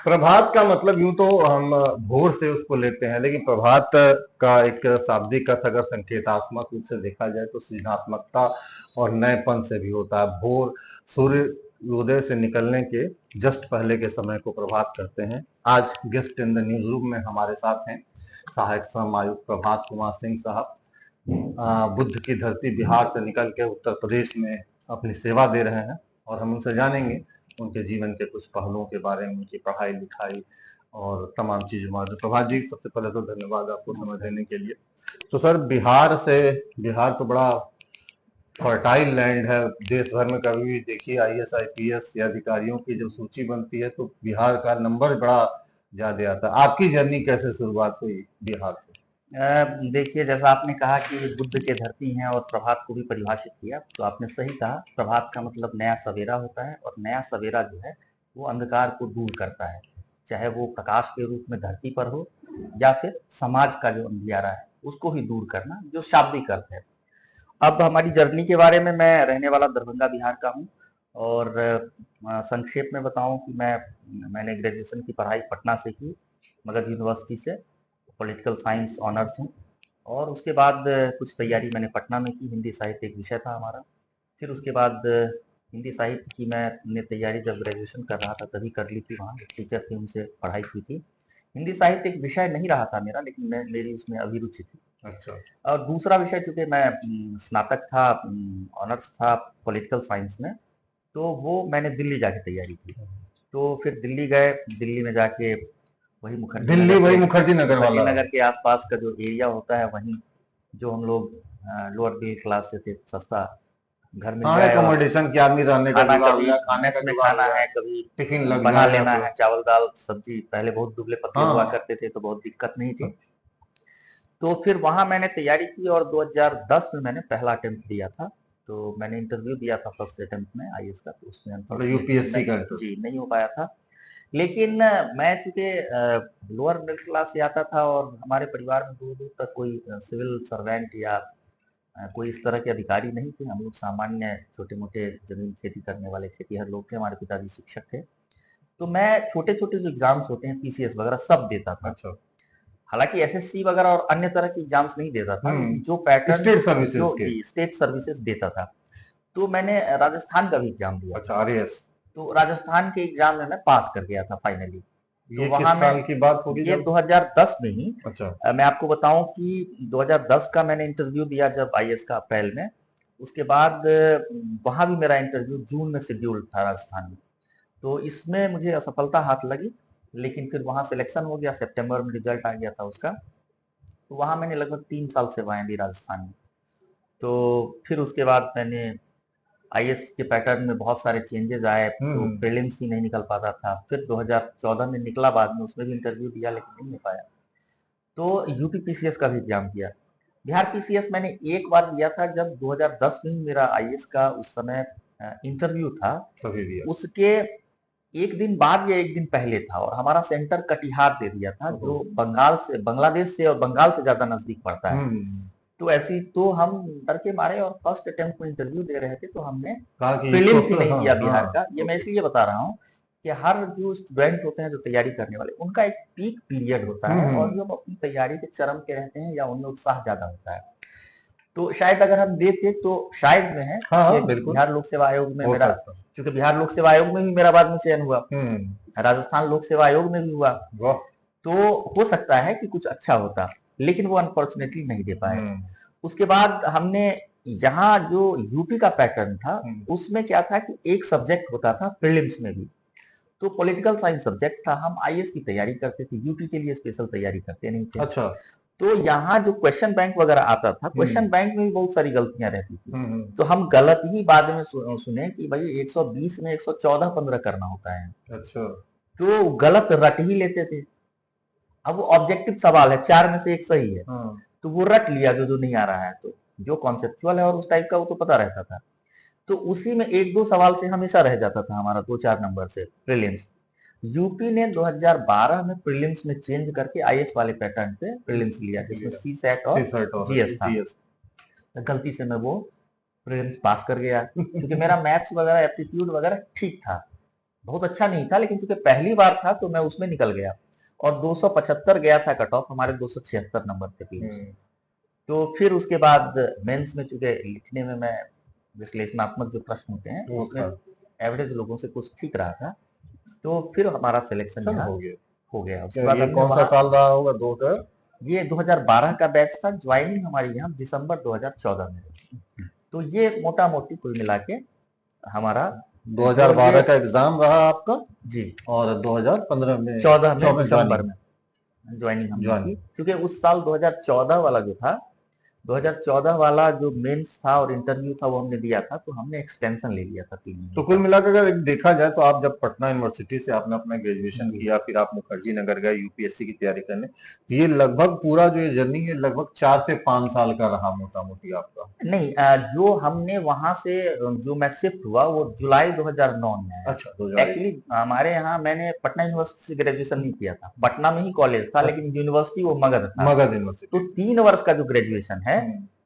प्रभात का मतलब यूं तो हम भोर से उसको लेते हैं, लेकिन प्रभात का एक शाब्दिक अर्थ अगर संकेतात्मक रूप से देखा जाए तो सृजनात्मकता और नएपन से भी होता है। भोर सूर्य उदय से निकलने के जस्ट पहले के समय को प्रभात कहते हैं। आज guest in the news room में हमारे साथ हैं सहायक श्रम आयुक्त प्रभात कुमार सिंह साहब। बुद्ध की धरती बिहार से निकल के उत्तर प्रदेश में अपनी सेवा दे रहे हैं और हम उनसे जानेंगे उनके जीवन के कुछ पहलुओं के बारे में, उनकी पढ़ाई लिखाई और तमाम चीजों में। प्रभात जी, सबसे पहले तो धन्यवाद आपको समय देने के लिए। तो सर, बिहार तो बड़ा फर्टाइल लैंड है। देश भर में कभी भी देखिए आईएएस आईपीएस या अधिकारियों की जब सूची बनती है तो बिहार का नंबर बड़ा ज्यादा आता है। आपकी जर्नी कैसे शुरुआत हुई बिहार से? देखिए, जैसा आपने कहा कि बुद्ध के धरती हैं और प्रभात को भी परिभाषित किया, तो आपने सही कहा। प्रभात का मतलब नया सवेरा होता है और नया सवेरा जो है वो अंधकार को दूर करता है, चाहे वो प्रकाश के रूप में धरती पर हो या फिर समाज का जो अंधियारा है उसको ही दूर करना, जो शाब्दिक अर्थ है। अब हमारी जर्नी के बारे में, मैं रहने वाला दरभंगा बिहार का हूँ और संक्षेप में बताऊं कि मैंने ग्रेजुएशन की पढ़ाई पटना से की, मगध यूनिवर्सिटी से। पॉलिटिकल साइंस ऑनर्स हूँ। और उसके बाद कुछ तैयारी मैंने पटना में की, हिंदी साहित्य एक विषय था हमारा। फिर उसके बाद हिंदी साहित्य की मैंने तैयारी जब ग्रेजुएशन कर रहा था तभी कर ली थी, वहाँ एक टीचर थे उनसे पढ़ाई की थी। हिंदी साहित्य एक विषय नहीं रहा था मेरा, लेकिन मेरी उसमें अभिरुचि थी। अच्छा। और दूसरा विषय, चूंकि मैं स्नातक था, ऑनर्स था पॉलिटिकल साइंस में, तो वो मैंने दिल्ली जाके तैयारी की। तो फिर दिल्ली गए, दिल्ली में जाके वही मुखर्जी दिल्ली नगर वही के मुखर्जी नगर मुखर्जी वाला। नगर के आसपास का जो एरिया होता है, वहीं जो हम लोग लोअर मिडिल क्लास से थे, सस्ता घर मिल हाँ, जाए और एकोमोडेशन की, आदमी रहने का खाना, जुगाड़ हो कभी जाए, खाने मेस का में जुगाड़ हो खाना जाए, है, कभी टिफिन लग बना जाए लेना आपको। है, चावल दाल सब्जी। पहले बहुत दुबले पतले हुआ हाँ। करते थे तो बहुत दिक्कत नहीं थी। तो फिर वहां मैंने तैयारी की और 2010 में मैंने पहला अटेम्प्ट दिया था। तो मैंने इंटरव्यू दिया था फर्स्ट अटेम्प्ट में आईएएस का, तो उसमें मतलब अनफॉर्चुनेटली यूपीएससी नहीं, का जी इंटरव्यू। नहीं हो पाया था। लेकिन मैं चूंकि लोअर मिडिल क्लास से आता था और हमारे परिवार में दूर दूर तक कोई सिविल सर्वेंट या कोई इस तरह के अधिकारी नहीं थे। हम लोग सामान्य छोटे मोटे जमीन खेती करने वाले खेतीहर लोग थे, हमारे पिताजी शिक्षक थे। तो मैं छोटे छोटे जो एग्जाम्स होते हैं, पीसीएस वगैरह, सब देता था। अच्छा। हालांकि एसएससी वगैरह और अन्य तरह की एग्जाम्स नहीं देता था, लेकिन जो पैटर्न, स्टेट जो सर्विसेज के। जी स्टेट सर्विसेज देता था। तो मैंने राजस्थान का भी एग्जाम दिया अच्छा, था। आरएएस। तो राजस्थान के एग्जाम में मैं पास कर गया था फाइनली। तो ये वहां किस मैं, साल की बात होगी ये जब? 2010 में ही, अच्छा। मैं आपको बताऊं कि 2010 का मैंने इंटरव्यू दिया जब आईएएस का, अप्रैल में। उसके बाद वहां भी मेरा इंटरव्यू जून में शेड्यूल्ड था राजस्थान में। तो इसमें मुझे असफलता हाथ लगी, लेकिन फिर वहां सिलेक्शन हो गया, सितंबर में रिजल्ट आ गया था उसका। तो वहां मैंने लगभग 3 साल सेवाएं दी राजस्थान में। तो फिर उसके बाद मैंने आईएएस के पैटर्न में बहुत सारे चेंजेस आए, तो प्रीलिम्स ही नहीं निकल पाता था। फिर 2014 में निकला, बाद में उसमें भी इंटरव्यू दिया लेकिन नहीं हो पाया। तो यूपी पीसीएस का भी एग्जाम दिया। बिहार पीसीएस मैंने एक बार दिया था जब 2010 में ही मेरा आईएएस का उस समय इंटरव्यू था। तभी दिया। उसके एक दिन बाद या एक दिन पहले था, और हमारा सेंटर कटिहार दे दिया था, जो बंगाल से, बांग्लादेश से और बंगाल से ज्यादा नजदीक पड़ता है। तो ऐसी, तो हम डर के मारे और फर्स्ट अटेम्प्ट में इंटरव्यू दे रहे थे, तो हमने कहा कि इसको प्रीलिम्स ही नहीं हाँ किया बिहार हाँ। का। ये मैं इसलिए बता रहा हूँ कि हर जो स्टूडेंट होते हैं, जो तैयारी करने वाले, उनका एक पीक पीरियड होता है और जो अपनी तैयारी के चरम पे रहते हैं या उनमें उत्साह ज्यादा होता है। तो शायद अगर हम देते तो शायद में है कि हाँ, बिल्कुल बिहार लोक सेवा आयोग में हो मेरा, सकता। क्योंकि बिहार लोक सेवा आयोग में भी मेरा बाद में चयन हुआ, राजस्थान लोक सेवा आयोग में भी हुआ। वाह। तो हो सकता है कि कुछ अच्छा होता, लेकिन वो अनफॉर्चुनेटली नहीं दे पाए। उसके बाद हमने यहाँ जो यूपी का पैटर्न था, उसमें क्या था कि एक सब्जेक्ट होता था प्रीलिम्स में भी। तो पॉलिटिकल साइंस सब्जेक्ट था, हम आईएएस की तैयारी करते थे, यूपी के लिए स्पेशल तैयारी करते नहीं थे। अच्छा। तो यहाँ जो क्वेश्चन बैंक वगैरह आता था, क्वेश्चन बैंक में भी बहुत सारी गलतियां रहती थी। तो हम गलत ही बाद में सुने कि भाई 120 में 114 15 करना होता है। अच्छा। तो गलत रट ही लेते थे। अब वो ऑब्जेक्टिव सवाल है, 4 में से एक सही है, तो वो रट लिया जो जो नहीं आ रहा है। तो जो कॉन्सेप्चुअल है और उस टाइप का, वो तो पता रहता था। तो उसी में एक दो सवाल से हमेशा रह जाता था हमारा 2-4 नंबर से प्रीलिम्स। यूपी ने 2012 में प्रीलिम्स में चेंज करके आईएएस वाले पैटर्न पे प्रीलिम्स लिया, जिसमें सी सेट और जीएस था। तो गलती से मैं वो प्रीलिम्स पास कर गया, क्योंकि मेरा मैथ्स वगैरह एप्टीट्यूड वगैरह ठीक था। बहुत अच्छा नहीं था, लेकिन चूंकि पहली बार था तो मैं उसमें निकल गया और 275 गया था कट ऑफ, हमारे 276 नंबर थे प्रीलिम्स में। तो फिर उसके बाद मेंस में चूंकि लिखने में मैं विश्लेषणात्मक जो प्रश्न होते हैं वो उसमें था एवरेज लोगों से कुछ ठीक रहा था, तो फिर हमारा सिलेक्शन सब यहाँ हो गया। हो गया। उसके क्या बाद ये हमने कौन सा वहाँ, साल रहा होगा? 2000? ये 2012 का बैच था, ज्वाइनिंग हमारी यहाँ दिसंबर 2014 में हुई। तो ये मोटा मोटी कुल मिला के हमारा जो 2012 ये, का एग्जाम रहा आपका जी, और 2015 में 14 में 14 दिसंबर ज्वाइनिंग। में ज्वाइनिंग हमने की, ज्वाइनिंग क्योंकि उस साल 2014 वाला जो था, 2014 वाला जो मेंस था और इंटरव्यू था वो हमने दिया था, तो हमने एक्सटेंशन ले लिया था 3 महीने तो कुल का। मिलाकर अगर एक देखा जाए तो आप जब पटना यूनिवर्सिटी से आपने अपना ग्रेजुएशन जी। किया, फिर आप मुखर्जी नगर गए यूपीएससी की तैयारी करने, तो ये लगभग पूरा जो ये जर्नी है लगभग 4 से 5 साल का रहा मोटा मोटी आपका। नहीं, जो हमने वहां से जो मैं शिफ्ट हुआ वो जुलाई 2009 में आया। अच्छा, 2001। एक्चुअली हमारे यहाँ मैंने पटना यूनिवर्सिटी से ग्रेजुएशन नहीं किया था, पटना में ही कॉलेज था, अच्छा, लेकिन यूनिवर्सिटी वो मगध था। मगध तो यूनिवर्सिटी। 3 वर्ष का जो ग्रेजुएशन है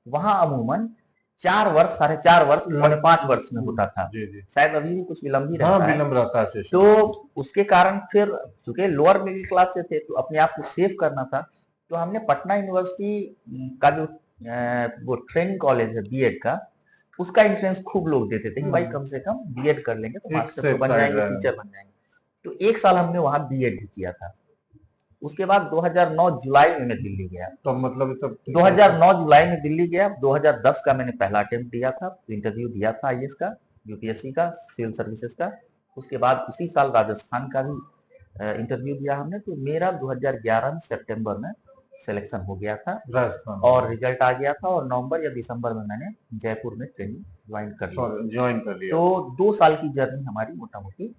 वहाँ अमूमन 4 वर्ष, 4.5 वर्ष, पौने 5 वर्ष में होता था। जी जी। शायद अभी भी कुछ विलम्ब ही हाँ, रहता है। विलम्ब रहता है सेशन। तो उसके कारण फिर चूंकि लोअर मिडिल क्लास से थे तो अपने आप को सेव करना था, तो हमने पटना यूनिवर्सिटी का जो वो ट्रेनिंग कॉलेज है बीएड का, उसका इंट्रेंस खूब लोग देते थे कि भाई कम से कम बीएड कर लेंगे तो एक मास्टर तो सेफ बन साइड जाएंगे, रहे। टीचर बन जाएंगे। तो 1 साल हमने वहाँ बीएड भी किया था। उसके बाद 2009 जुलाई में मैं दिल्ली गया। तो मतलब तब 2009 जुलाई में दिल्ली गया। 2010 का मैंने पहला अटेम्प्ट दिया था, इंटरव्यू दिया था आईएएस का, यूपीएससी का, सिविल सर्विसेज का। उसके बाद उसी साल राजस्थान का भी इंटरव्यू दिया हमने, तो मेरा 2011 में सितंबर में सिलेक्शन हो गया था राजस्थान और रिजल्ट आ गया था, और नवंबर या दिसंबर में मैंने जयपुर में ट्रेनिंग ज्वाइन कर ली। ज्वाइन कर लिया। तो 2 साल की जर्नी हमारी मोटा मोटी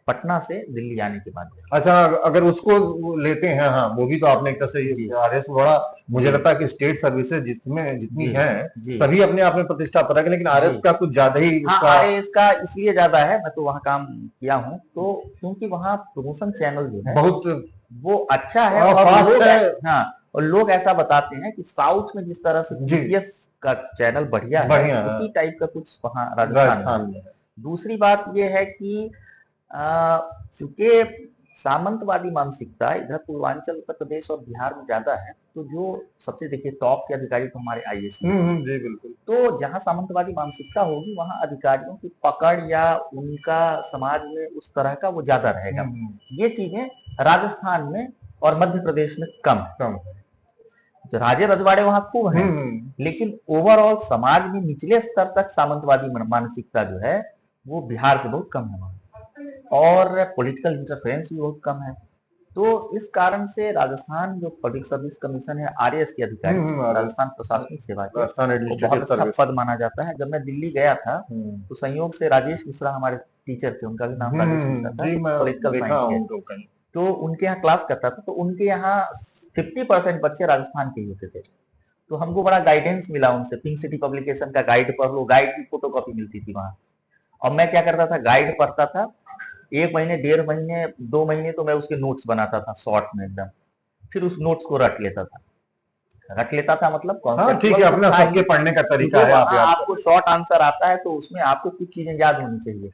पटना से दिल्ली आने के बाद रही। अच्छा, अगर उसको वो लेते हैं, हाँ वो भी तो आपने एक तरह जी। से आरएस बड़ा, मुझे जी। लगता है कि स्टेट सर्विसेज जिसमें जितनी जी। हैं जी। सभी अपने आप में प्रतिष्ठा परक है, लेकिन आरएस जी। का कुछ ज्यादा ही हाँ, उसका। अरे इसका इसलिए ज्यादा है, मैं तो वहाँ काम किया हूँ, तो क्योंकि वहाँ प्रमोशन चैनल जो है बहुत वो अच्छा है, और फास्ट लोग है। हाँ, और लोग ऐसा बताते हैं कि साउथ में जिस तरह से जी, टीसीएस का चैनल बढ़िया है, बढ़िया है। उसी टाइप का कुछ वहाँ राजस्थान में राजस्थान है। में। दूसरी बात ये है कि चूंकि सामंतवादी मानसिकता इधर पूर्वांचल उत्तर प्रदेश और बिहार में ज्यादा है, तो जो सबसे देखिए टॉप के अधिकारी तो हमारे आईएएस में हैं। जी बिल्कुल। तो जहाँ सामंतवादी मानसिकता होगी वहाँ अधिकारियों की पकड़ या उनका समाज में उस तरह का वो ज्यादा रहेगा। ये चीजें राजस्थान में और मध्य प्रदेश में कम है। कम। जो राजे रजवाड़े वहाँ खूब हैं, लेकिन ओवरऑल समाज में निचले स्तर तक सामंतवादी मानसिकता जो है वो बिहार से बहुत कम है वहाँ, और पॉलिटिकल इंटरफेरेंस भी बहुत कम है। तो इस कारण से राजस्थान जो पब्लिक सर्विस कमीशन है, आरएएस के अधिकारी, राजस्थान प्रशासनिक सेवा के, राजस्थान वो एडमिनिस्ट्रेटिव बहुत अच्छा सर्विस पद माना जाता है। जब मैं दिल्ली गया था तो संयोग से राजेश मिश्रा हमारे टीचर थे, उनका भी नाम राजेश मिश्रा था, जी, मैं पॉलिटिकल देखा साइंस हूं के। उनको कहीं। तो उनके यहाँ क्लास करता था, तो उनके यहाँ 50% बच्चे राजस्थान के ही होते थे। तो हमको बड़ा गाइडेंस मिला उनसे, पिंक सिटी पब्लिकेशन का गाइड पढ़ लो, गाइड की फोटोकॉपी मिलती थी वहां। और मैं क्या करता था, गाइड पढ़ता था, 1 महीने, 1.5 महीने, 2 महीने तो मैं उसके नोट्स बनाता था शॉर्ट में एकदम, फिर उस नोट्स को रट लेता था, मतलब हाँ ठीक है, कॉन्सेप्चुअल तो अपना था सबके ही, पढ़ने का क्योंकि तरीका है, आप वहां याद कर आपको लेते शॉर्ट आंसर आता है तो उसमें आपको कुछ चीजें याद होनी चाहिए।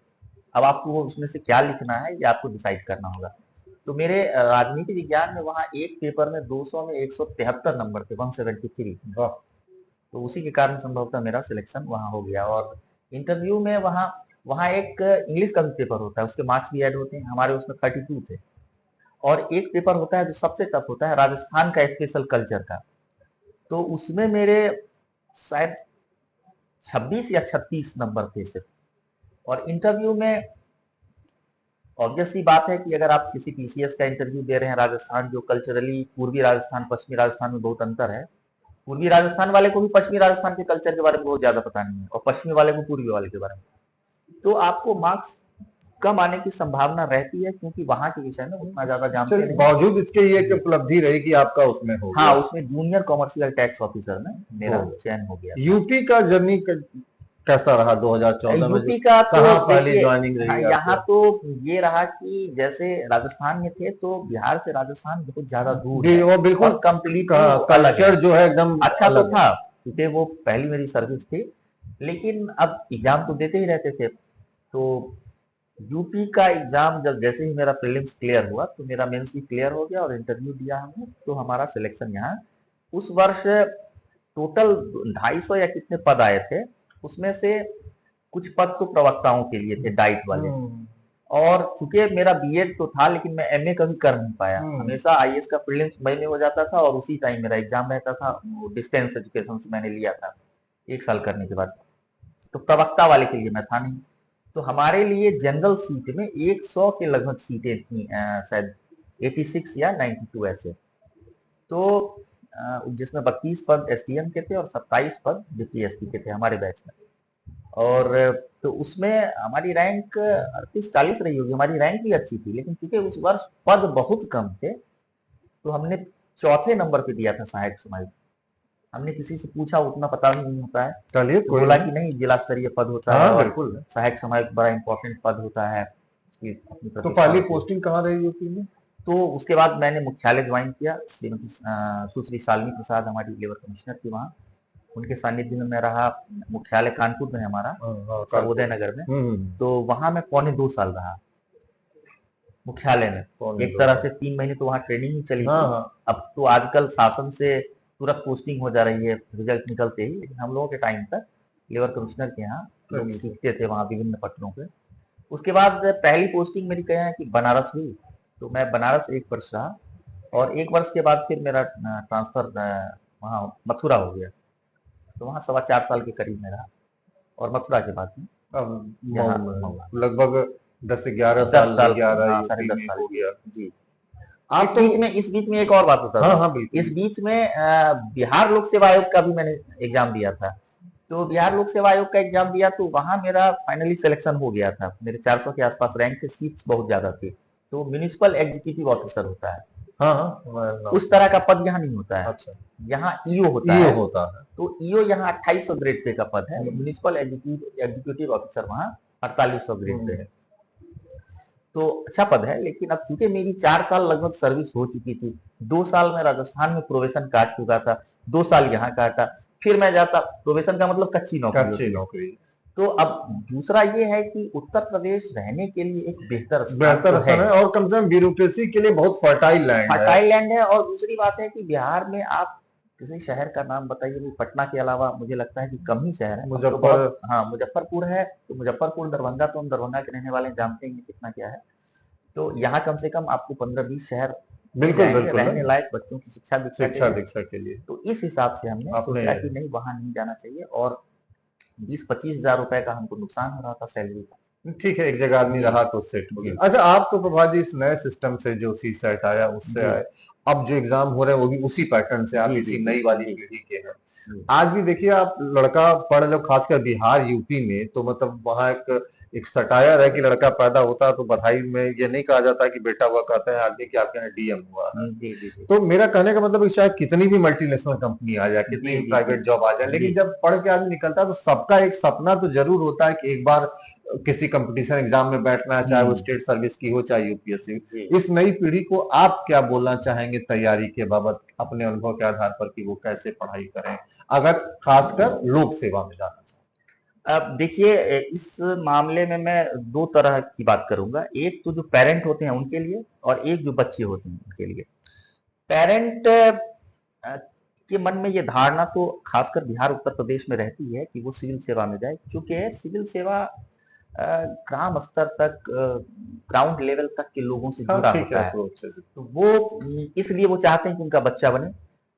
अब आपको वो उसमें से क्या लिखना है ये आपको डिसाइड करना होगा। तो मेरे राजनीति विज्ञान में वहाँ एक पेपर में 200 में 173 नंबर थे, 173। वाह। तो उसी के कारण संभवतः मेरा सिलेक्शन वहाँ हो गया। और इंटरव्यू में वहाँ वहाँ एक इंग्लिश का भी पेपर होता है, उसके मार्क्स भी ऐड होते हैं, हमारे उसमें 32 थे। और एक पेपर होता है जो सबसे टफ होता है, राजस्थान का स्पेशल कल्चर का, तो उसमें मेरे शायद 26 या 36 नंबर थे सिर्फ। और इंटरव्यू में ऑब्वियस सी बात है कि अगर आप किसी पीसीएस का इंटरव्यू दे रहे हैं राजस्थान, जो कल्चरली पूर्वी राजस्थान पश्चिमी राजस्थान में बहुत अंतर है, पूर्वी राजस्थान वाले को भी पश्चिमी राजस्थान के कल्चर के बारे में बहुत ज्यादा पता नहीं है, और पश्चिमी वाले को पूर्वी वाले के बारे में, तो आपको मार्क्स कम आने की संभावना रहती है, क्योंकि वहां के विषय में उतना ज्यादा जानते चलिए, नहीं। बावजूद इसके ये एक उपलब्धि रही कि आपका उसमें हो हाँ, गया। उसमें जूनियर कॉमर्शियल टैक्स ऑफिसर में मेरा चयन हो गया। यूपी का जर्नी कैसा रहा 2014 में? यूपी का तो कहाँ पहली देखिए, ज्वाइनिंग रही यहाँ आपको? तो ये रहा कि जैसे राजस्थान में थे तो बिहार से राजस्थान बहुत ज्यादा दूर है, वो बिल्कुल और कम्प्लीटली अलग है। कल्चर जो है एकदम अच्छा तो अलग है। था क्योंकि वो पहली मेरी सर्विस थी, लेकिन अब एग्जाम तो देते ही रहते थे, तो यूपी का एग्जाम जब जैसे ही मेरा प्रीलिम्स क्लियर हुआ तो मेरा मेंस भी क्लियर हो गया और इंटरव्यू दिया हमने, तो हमारा सिलेक्शन यहाँ उस वर्ष टोटल 250 या कितने पद आए थे, उसमें से कुछ पद तो प्रवक्ताओं के लिए थे, डाइट वाले। और चूंकि मेरा बीएड तो था लेकिन मैं एमए कभी कर नहीं पाया, हमेशा आईएएस का प्रीलिम्स मई में हो जाता था और उसी टाइम मेरा एग्जाम रहता था। डिस्टेंस एजुकेशन से मैंने लिया था 1 साल करने के बाद, तो प्रवक्ता वाले के लिए मैं था नहीं। तो हमारे लिए जनरल सीट में 100 के लगभग सीटें थी, शायद 86 या 92 ऐसे। तो जिसमें 32 पद एसडीएम के थे और 27 पद डिप्टी एसपी के थे हमारे बैच में। और तो उसमें हमारी रैंक 38-40 रही होगी, हमारी रैंक भी अच्छी थी, लेकिन चूंकि उस वर्ष पद बहुत कम थे तो हमने चौथे नंबर पे दिया था सहायक समायुक्त। हमने किसी से पूछा, उतना पता भी नहीं होता है, चलिए तो बोला कि नहीं जिला स्तरीय पद होता है हाँ और बिल्कुल। सहायक समायुक्त बड़ा इंपॉर्टेंट पद होता है, उसकी अपनी तो प्रतिष्ठा पहली होती है। पोस्टिंग कहाँ रही यूपी में? तो उसके बाद मैंने मुख्यालय ज्वाइन किया, श्रीमती सुश्री शालिनी प्रसाद हमारी लेबर कमिश्नर थी वहाँ, उनके सानिध्य में मैं रहा। मुख्यालय कानपुर में है हमारा, सर्वोदय नगर में, तो वहां मैं 2.25 साल रहा मुख्यालय में। एक तरह से 3 महीने तो वहाँ ट्रेनिंग ही चली थी। अब तो आजकल शासन से तुरंत पोस्टिंग हो जा रही है रिजल्ट निकलते ही, लेकिन हम लोगों के टाइम तक लेबर कमिश्नर के यहाँ लोग सीखते थे वहाँ विभिन्न पटरों पे। उसके बाद पहली पोस्टिंग मेरी कहे कि बनारस हुई, तो मैं बनारस 1 वर्ष रहा और 1 वर्ष के बाद फिर मेरा ट्रांसफर वहाँ मथुरा हो गया, तो वहाँ 4.25 साल के करीब में रहा और मथुरा के बाद में यहाँ लगभग 10-11 10 साल साल, साल 10.5 साल हो गया जी। आप इस बीच में एक और बात बता दूं। बिल्कुल। इस बीच में बिहार लोक सेवा आयोग का भी मैंने एग्जाम दिया था, तो बिहार लोक सेवा आयोग का एग्जाम दिया तो वहां मेरा फाइनली सिलेक्शन हो गया था, मेरे 400 के आसपास रैंक थे, सीट्स बहुत ज्यादा थी। तो म्यूनिसिपल एग्जीक्यूटिव ऑफिसर होता है, उस तरह का पद यहाँ नहीं होता है। अच्छा। यहाँ ईओ होता है। तो ईओ यहाँ 2800 ग्रेड पे का पद है, म्यूनिसिपल एग्जीक्यूटिव ऑफिसर वहाँ 4800 ग्रेड पे है। तो अच्छा पद है, लेकिन अब चूंकि मेरी 4 साल लगभग सर्विस हो चुकी थी, 2 साल में राजस्थान में प्रोबेशन काट चुका था, 2 साल यहाँ काटा, फिर मैं जाता, प्रोबेशन का मतलब कच्ची नौकरी। तो अब दूसरा ये है कि उत्तर प्रदेश रहने के लिए एक बेहतर स्थान है और कम से कम ब्यूरोक्रेसी के लिए बहुत फर्टाइल लैंड है। और दूसरी बात है कि बिहार में आप किसी शहर का नाम बताइए, पटना के अलावा मुझे लगता है कि कम ही शहर है। मुजफ्फरपुर है, तो मुजफ्फरपुर, दरभंगा, तो हम दरभंगा के रहने वाले जानते हैं कितना क्या है। तो यहाँ कम से कम आपको 15-20 शहर बिल्कुल रहने लायक बच्चों की शिक्षा दीक्षा के लिए। तो इस हिसाब से हमने सोचा कि नहीं वहां नहीं जाना चाहिए, और 20-25 हजार रुपए का हमको नुकसान हो रहा था सैलरी का। ठीक है, एक जगह आदमी रहा तो सेट हो गया। अच्छा, आप तो प्रभा जी इस नए सिस्टम से जो सी सेट आया उससे आए, अब जो एग्जाम हो रहे हैं वो भी उसी पैटर्न से, आप इसी नई वाली पीढ़ी के हैं। आज भी देखिए, आप लड़का पढ़ लो, खासकर बिहार यूपी में, तो मतलब वहाँ एक सटायर है कि लड़का पैदा होता है तो बधाई में ये नहीं कहा जाता कि बेटा हुआ, कहते हैं आदमी कि आपके यहाँ डीएम हुआ है। तो मेरा कहने का मतलब चाहे कितनी भी मल्टीनेशनल कंपनी आ जाए, कितनी भी प्राइवेट जॉब आ जाए, लेकिन जब पढ़ के आदमी निकलता है तो सबका एक सपना तो जरूर होता है कि एक बार किसी कंपटीशन एग्जाम में बैठना, चाहे वो स्टेट सर्विस की हो चाहे यूपीएससी। इस नई पीढ़ी को आप क्या बोलना चाहेंगे तैयारी के बाबत, अपने अनुभव के आधार पर, कि वो कैसे पढ़ाई करें अगर खासकर लोक सेवा में जाना चाहें? अब देखिए, इस मामले में मैं 2 तरह की बात करूंगा। एक तो जो पेरेंट होते हैं उनके लिए, और एक जो बच्चे होते हैं उनके लिए। पेरेंट के मन में ये धारणा तो खासकर बिहार उत्तर प्रदेश में रहती है कि वो सिविल सेवा में जाए, क्योंकि सिविल सेवा ग्राम स्तर तक, ग्राउंड लेवल तक के लोगों से जुड़ा होता है, तो वो इसलिए वो चाहते हैं कि उनका बच्चा बने।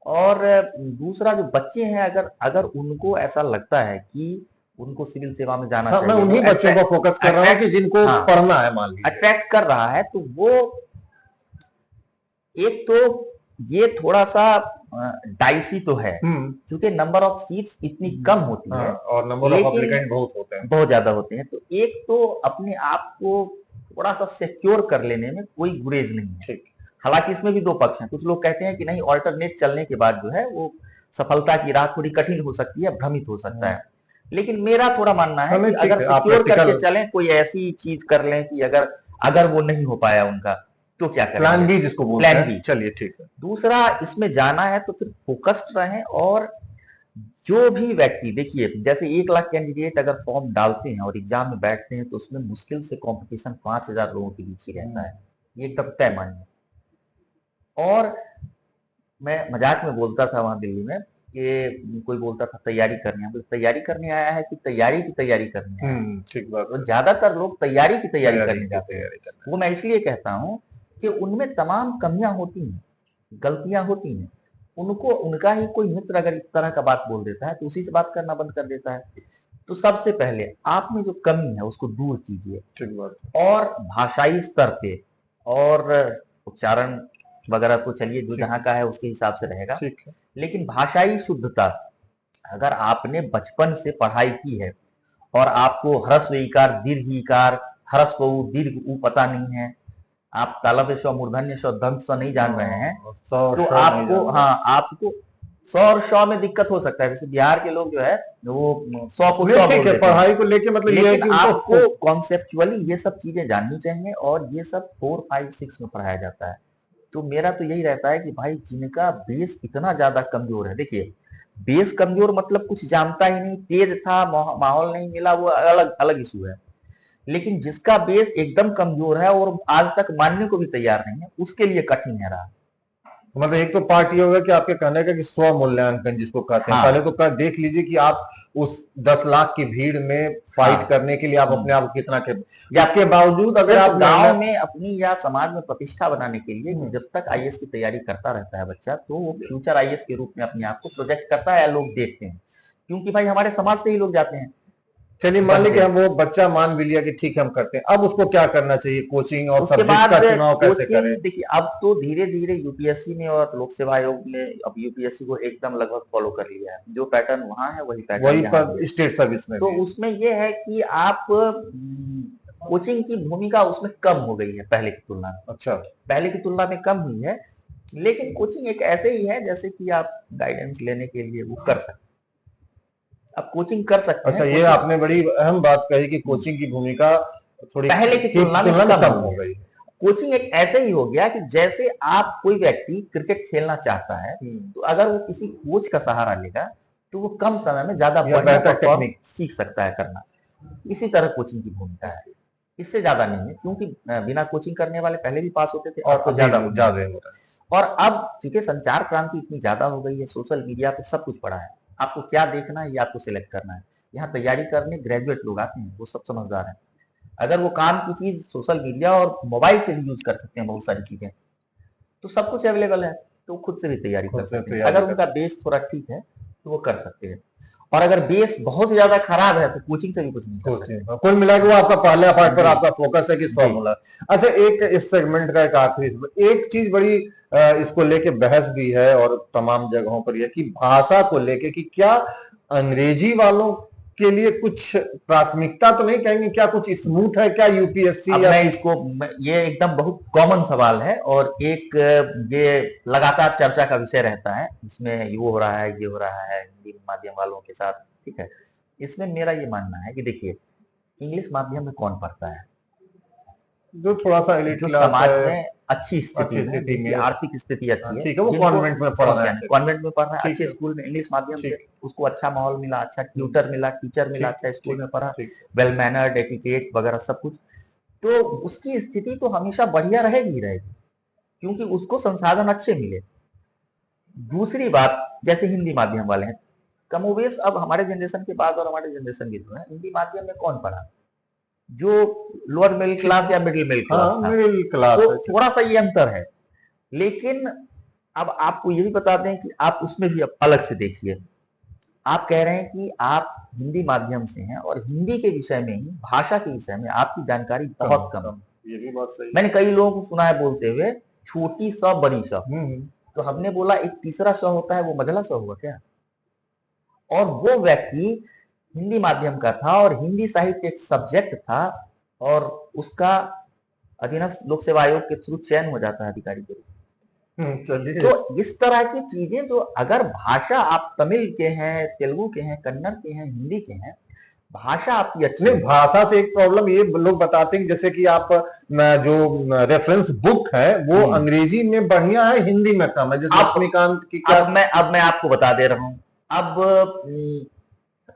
और दूसरा, जो बच्चे हैं, अगर उनको ऐसा लगता है कि उनको सिविल सेवा में जाना चाहिए, मैं उन्हीं बच्चों को फोकस कर रहा हूं कि जिनको पढ़ना है, मान लीजिए अट्रैक्ट कर रहा है, तो वो एक तो ये थोड़ा सा डाइसी तो है, क्योंकि नंबर ऑफ सीट्स इतनी कम होती है और नंबर ऑफ एप्लीकेंट बहुत ज्यादा होते हैं। तो एक तो अपने आप को थोड़ा सा सिक्योर कर लेने में कोई गुरेज नहीं है। हालांकि इसमें भी 2 पक्ष हैं। कुछ लोग कहते हैं कि नहीं, ऑल्टरनेट चलने के बाद जो है वो सफलता की राह थोड़ी कठिन हो सकती है, भ्रमित हो सकता है। लेकिन मेरा थोड़ा मानना है कि अगर सिक्योर करके चलें, कोई ऐसी चीज कर लें कि अगर वो नहीं हो पाया उनका, तो क्या करें, प्लान बी जिसको बोलते हैं। चलिए ठीक है। दूसरा, इसमें जाना है तो फिर फोकस्ड रहें, और जो भी व्यक्ति देखिए, जैसे 1 लाख कैंडिडेट अगर फॉर्म डालते हैं और एग्जाम में बैठते हैं तो उसमें मुश्किल से कंपटीशन 5,000 लोगों के बीच ही रहता है, ये एकदम तय मानिए। और मैं मजाक में बोलता था वहां दिल्ली में कि कोई बोलता था तैयारी करने, हम तैयारी करने आया है कि तैयारी की तैयारी करने आया है। ठीक बात तो है। ज्यादातर लोग तैयारी की तैयारी तैयारी करने की जाते हैं। तैयारी करना वो मैं इसलिए कहता हूँ कि उनमें तमाम कमियां होती हैं, गलतियां होती हैं। उनको उनका ही कोई मित्र अगर इस तरह का बात बोल देता है तो उसी से बात करना बंद कर देता है। तो सबसे पहले आप में जो कमी है उसको दूर कीजिए, ठीक बात है। और भाषाई स्तर पे और उच्चारण वगैरह तो चलिए जो ठीक जहाँ का है उसके हिसाब से रहेगा, ठीक है। लेकिन भाषाई शुद्धता, अगर आपने बचपन से पढ़ाई की है और आपको ह्रस्व ईकार दीर्घ ईकार ह्रस्व उ दीर्घ उ पता नहीं है, आप तालव्य स्व मूर्धन्य स्व दंत स्व नहीं जान रहे हैं, तो आपको आपको स और श में दिक्कत हो सकता है। जैसे बिहार के लोग जो है वो स को श बोल ठीक है, देते हैं, पढ़ाई को लेके मतलब ये है लेकिन कि उनको आपको कॉन्सेप्चुअली ये सब चीजें जाननी चाहिए और ये सब 4, 5, 6 में पढ़ाया जाता है। तो मेरा तो यही रहता है कि भाई जिनका बेस इतना ज्यादा कमजोर है, देखिए बेस कमजोर मतलब कुछ जानता ही नहीं, तेज था माहौल नहीं मिला, वो अलग अलग इशू है। लेकिन जिसका बेस एकदम कमजोर है और आज तक मानने को भी तैयार नहीं है, उसके लिए कठिन है रहा। मतलब एक तो पार्ट ये होगा कि आपके कहने का कि स्व मूल्यांकन जिसको कहते हैं, हाँ। पहले तो देख लीजिए कि आप उस 10 लाख की भीड़ में फाइट हाँ। करने के लिए आप अपने आप को कितना या इसके बावजूद अगर सिर्फ आप गांव में अपनी या समाज में प्रतिष्ठा बनाने के लिए, हम्म। जब तक आईएएस की तैयारी करता रहता है बच्चा, तो वो फ्यूचर आईएएस के रूप में अपने आप को प्रोजेक्ट करता है, लोग देखते हैं, क्योंकि भाई हमारे समाज से ही लोग जाते हैं। चलिए मान लीजिए कि हम वो बच्चा मान भी लिया कि ठीक है हम करते हैं, अब उसको क्या करना चाहिए, कोचिंग और उसके सब्जेक्ट बाद का चुनाव कैसे कोचिंग, करें? देखिए अब तो धीरे धीरे यूपीएससी ने और लोक सेवा आयोग ने अब यूपीएससी को एकदम लगभग फॉलो कर लिया है, जो पैटर्न वहां है वही पैटर्न वही यहाँ पर स्टेट सर्विस में तो भी उसमें ये है कि आप कोचिंग की भूमिका उसमें कम हो गई है पहले की तुलना में। अच्छा, पहले की तुलना में कम हुई है, लेकिन कोचिंग एक ऐसे ही है जैसे कि आप गाइडेंस लेने के लिए वो कर सकते हैं, आप कोचिंग कर सकते अच्छा हैं। ये आपने बड़ी अहम बात कही कि कोचिंग की भूमिका थोड़ी पहले की तुलना में कम हो गई। कोचिंग एक ऐसे ही हो गया कि जैसे आप कोई व्यक्ति क्रिकेट खेलना चाहता है, तो अगर वो किसी कोच का सहारा लेगा तो वो कम समय में ज्यादा बेहतर टेक्निक सीख सकता है करना। इसी तरह कोचिंग की भूमिका है, इससे ज्यादा नहीं है, क्योंकि बिना कोचिंग करने वाले पहले भी पास होते थे और तो ज्यादा हो रहा है। और अब चूंकि संचार क्रांति इतनी ज्यादा हो गई है, सोशल मीडिया पे सब कुछ पड़ा है, आपको क्या देखना है ये आपको सिलेक्ट करना है। यहाँ तैयारी करने ग्रेजुएट लोग आते हैं, वो सब समझदार हैं, अगर वो काम की चीज सोशल मीडिया और मोबाइल से भी यूज कर सकते हैं, बहुत सारी चीजें तो सब कुछ अवेलेबल है, तो खुद से भी तैयारी कर सकते हैं। अगर उनका बेस थोड़ा ठीक है तो वो कर सकते हैं, और अगर बेस बहुत ज्यादा खराब है तो कोचिंग से भी कुछ नहीं कर सकते। कुल मिला के वो आपका पहला पार्ट पर आपका फोकस है कि फॉर्मूला। अच्छा एक इस सेगमेंट का एक आखिरी एक चीज बड़ी इसको लेके बहस भी है और तमाम जगहों पर यह कि भाषा को लेके कि क्या अंग्रेजी वालों के लिए कुछ प्राथमिकता तो नहीं कहेंगे, क्या कुछ स्मूथ है क्या यूपीएससी? अब मैं इसको ये एकदम बहुत कॉमन सवाल है और एक ये लगातार चर्चा का विषय रहता है, इसमें ये हो रहा है, ये हो रहा है हिंदी माध्यम वालों के साथ, ठीक है। इसमें मेरा ये मानना है कि देखिए इंग्लिश माध्यम में कौन पढ़ता है, जो थोड़ा सा जो समाज में अच्छी स्थिति में, आर्थिक स्थिति अच्छी है, ठीक है, वो कॉन्वेंट में पढ़ रहा है, कॉन्वेंट में पढ़ रहा है, अच्छे स्कूल में इंग्लिश माध्यम से उसको अच्छा माहौल मिला, अच्छा ट्यूटर मिला, टीचर मिला, अच्छा स्कूल में पढ़ा, वेल मैनर्ड, एटिकेट वगैरह सब कुछ, तो उसकी स्थिति तो हमेशा बढ़िया रहेगी ही रहेगी, क्योंकि उसको संसाधन अच्छे मिले। दूसरी बात, जैसे हिंदी माध्यम वाले हैं, कमोवेश अब हमारे जनरेशन के बाद और हमारे जनरेशन के जो है, हिंदी माध्यम में कौन पढ़ा, जो लोअर मिडिल क्लास या मिडिल क्लास था, मिडिल क्लास, तो थोड़ा सा ये अंतर है। लेकिन अब आपको ये भी बता दें कि आप उसमें भी अलग से देखिए, आप कह रहे हैं कि आप हिंदी माध्यम से हैं और हिंदी के विषय में ही, भाषा के विषय में आपकी जानकारी बहुत कम है। ये भी बात सही। मैंने कई लोगों को सुना है बोलते हुए छोटी स बड़ी स, तो हमने बोला एक तीसरा स होता है, वो मझला स हुआ क्या? और वो व्यक्ति हिंदी माध्यम का था और हिंदी साहित्य एक सब्जेक्ट था और उसका अधीनस्थ लोक सेवा आयोग के थ्रू चयन हो जाता है अधिकारी के रूप में। तो इस तरह की चीजें, जो अगर भाषा आप तमिल के हैं, तेलुगु के हैं, कन्नड़ के हैं, हिंदी के हैं, भाषा आपकी अच्छी है। भाषा से एक प्रॉब्लम ये लोग बताते हैं जैसे कि आप जो रेफरेंस बुक है वो अंग्रेजी में बढ़िया है, हिंदी में कम है, जैसे लक्ष्मीकांत की क्या। अब मैं आपको बता दे रहा हूँ, अब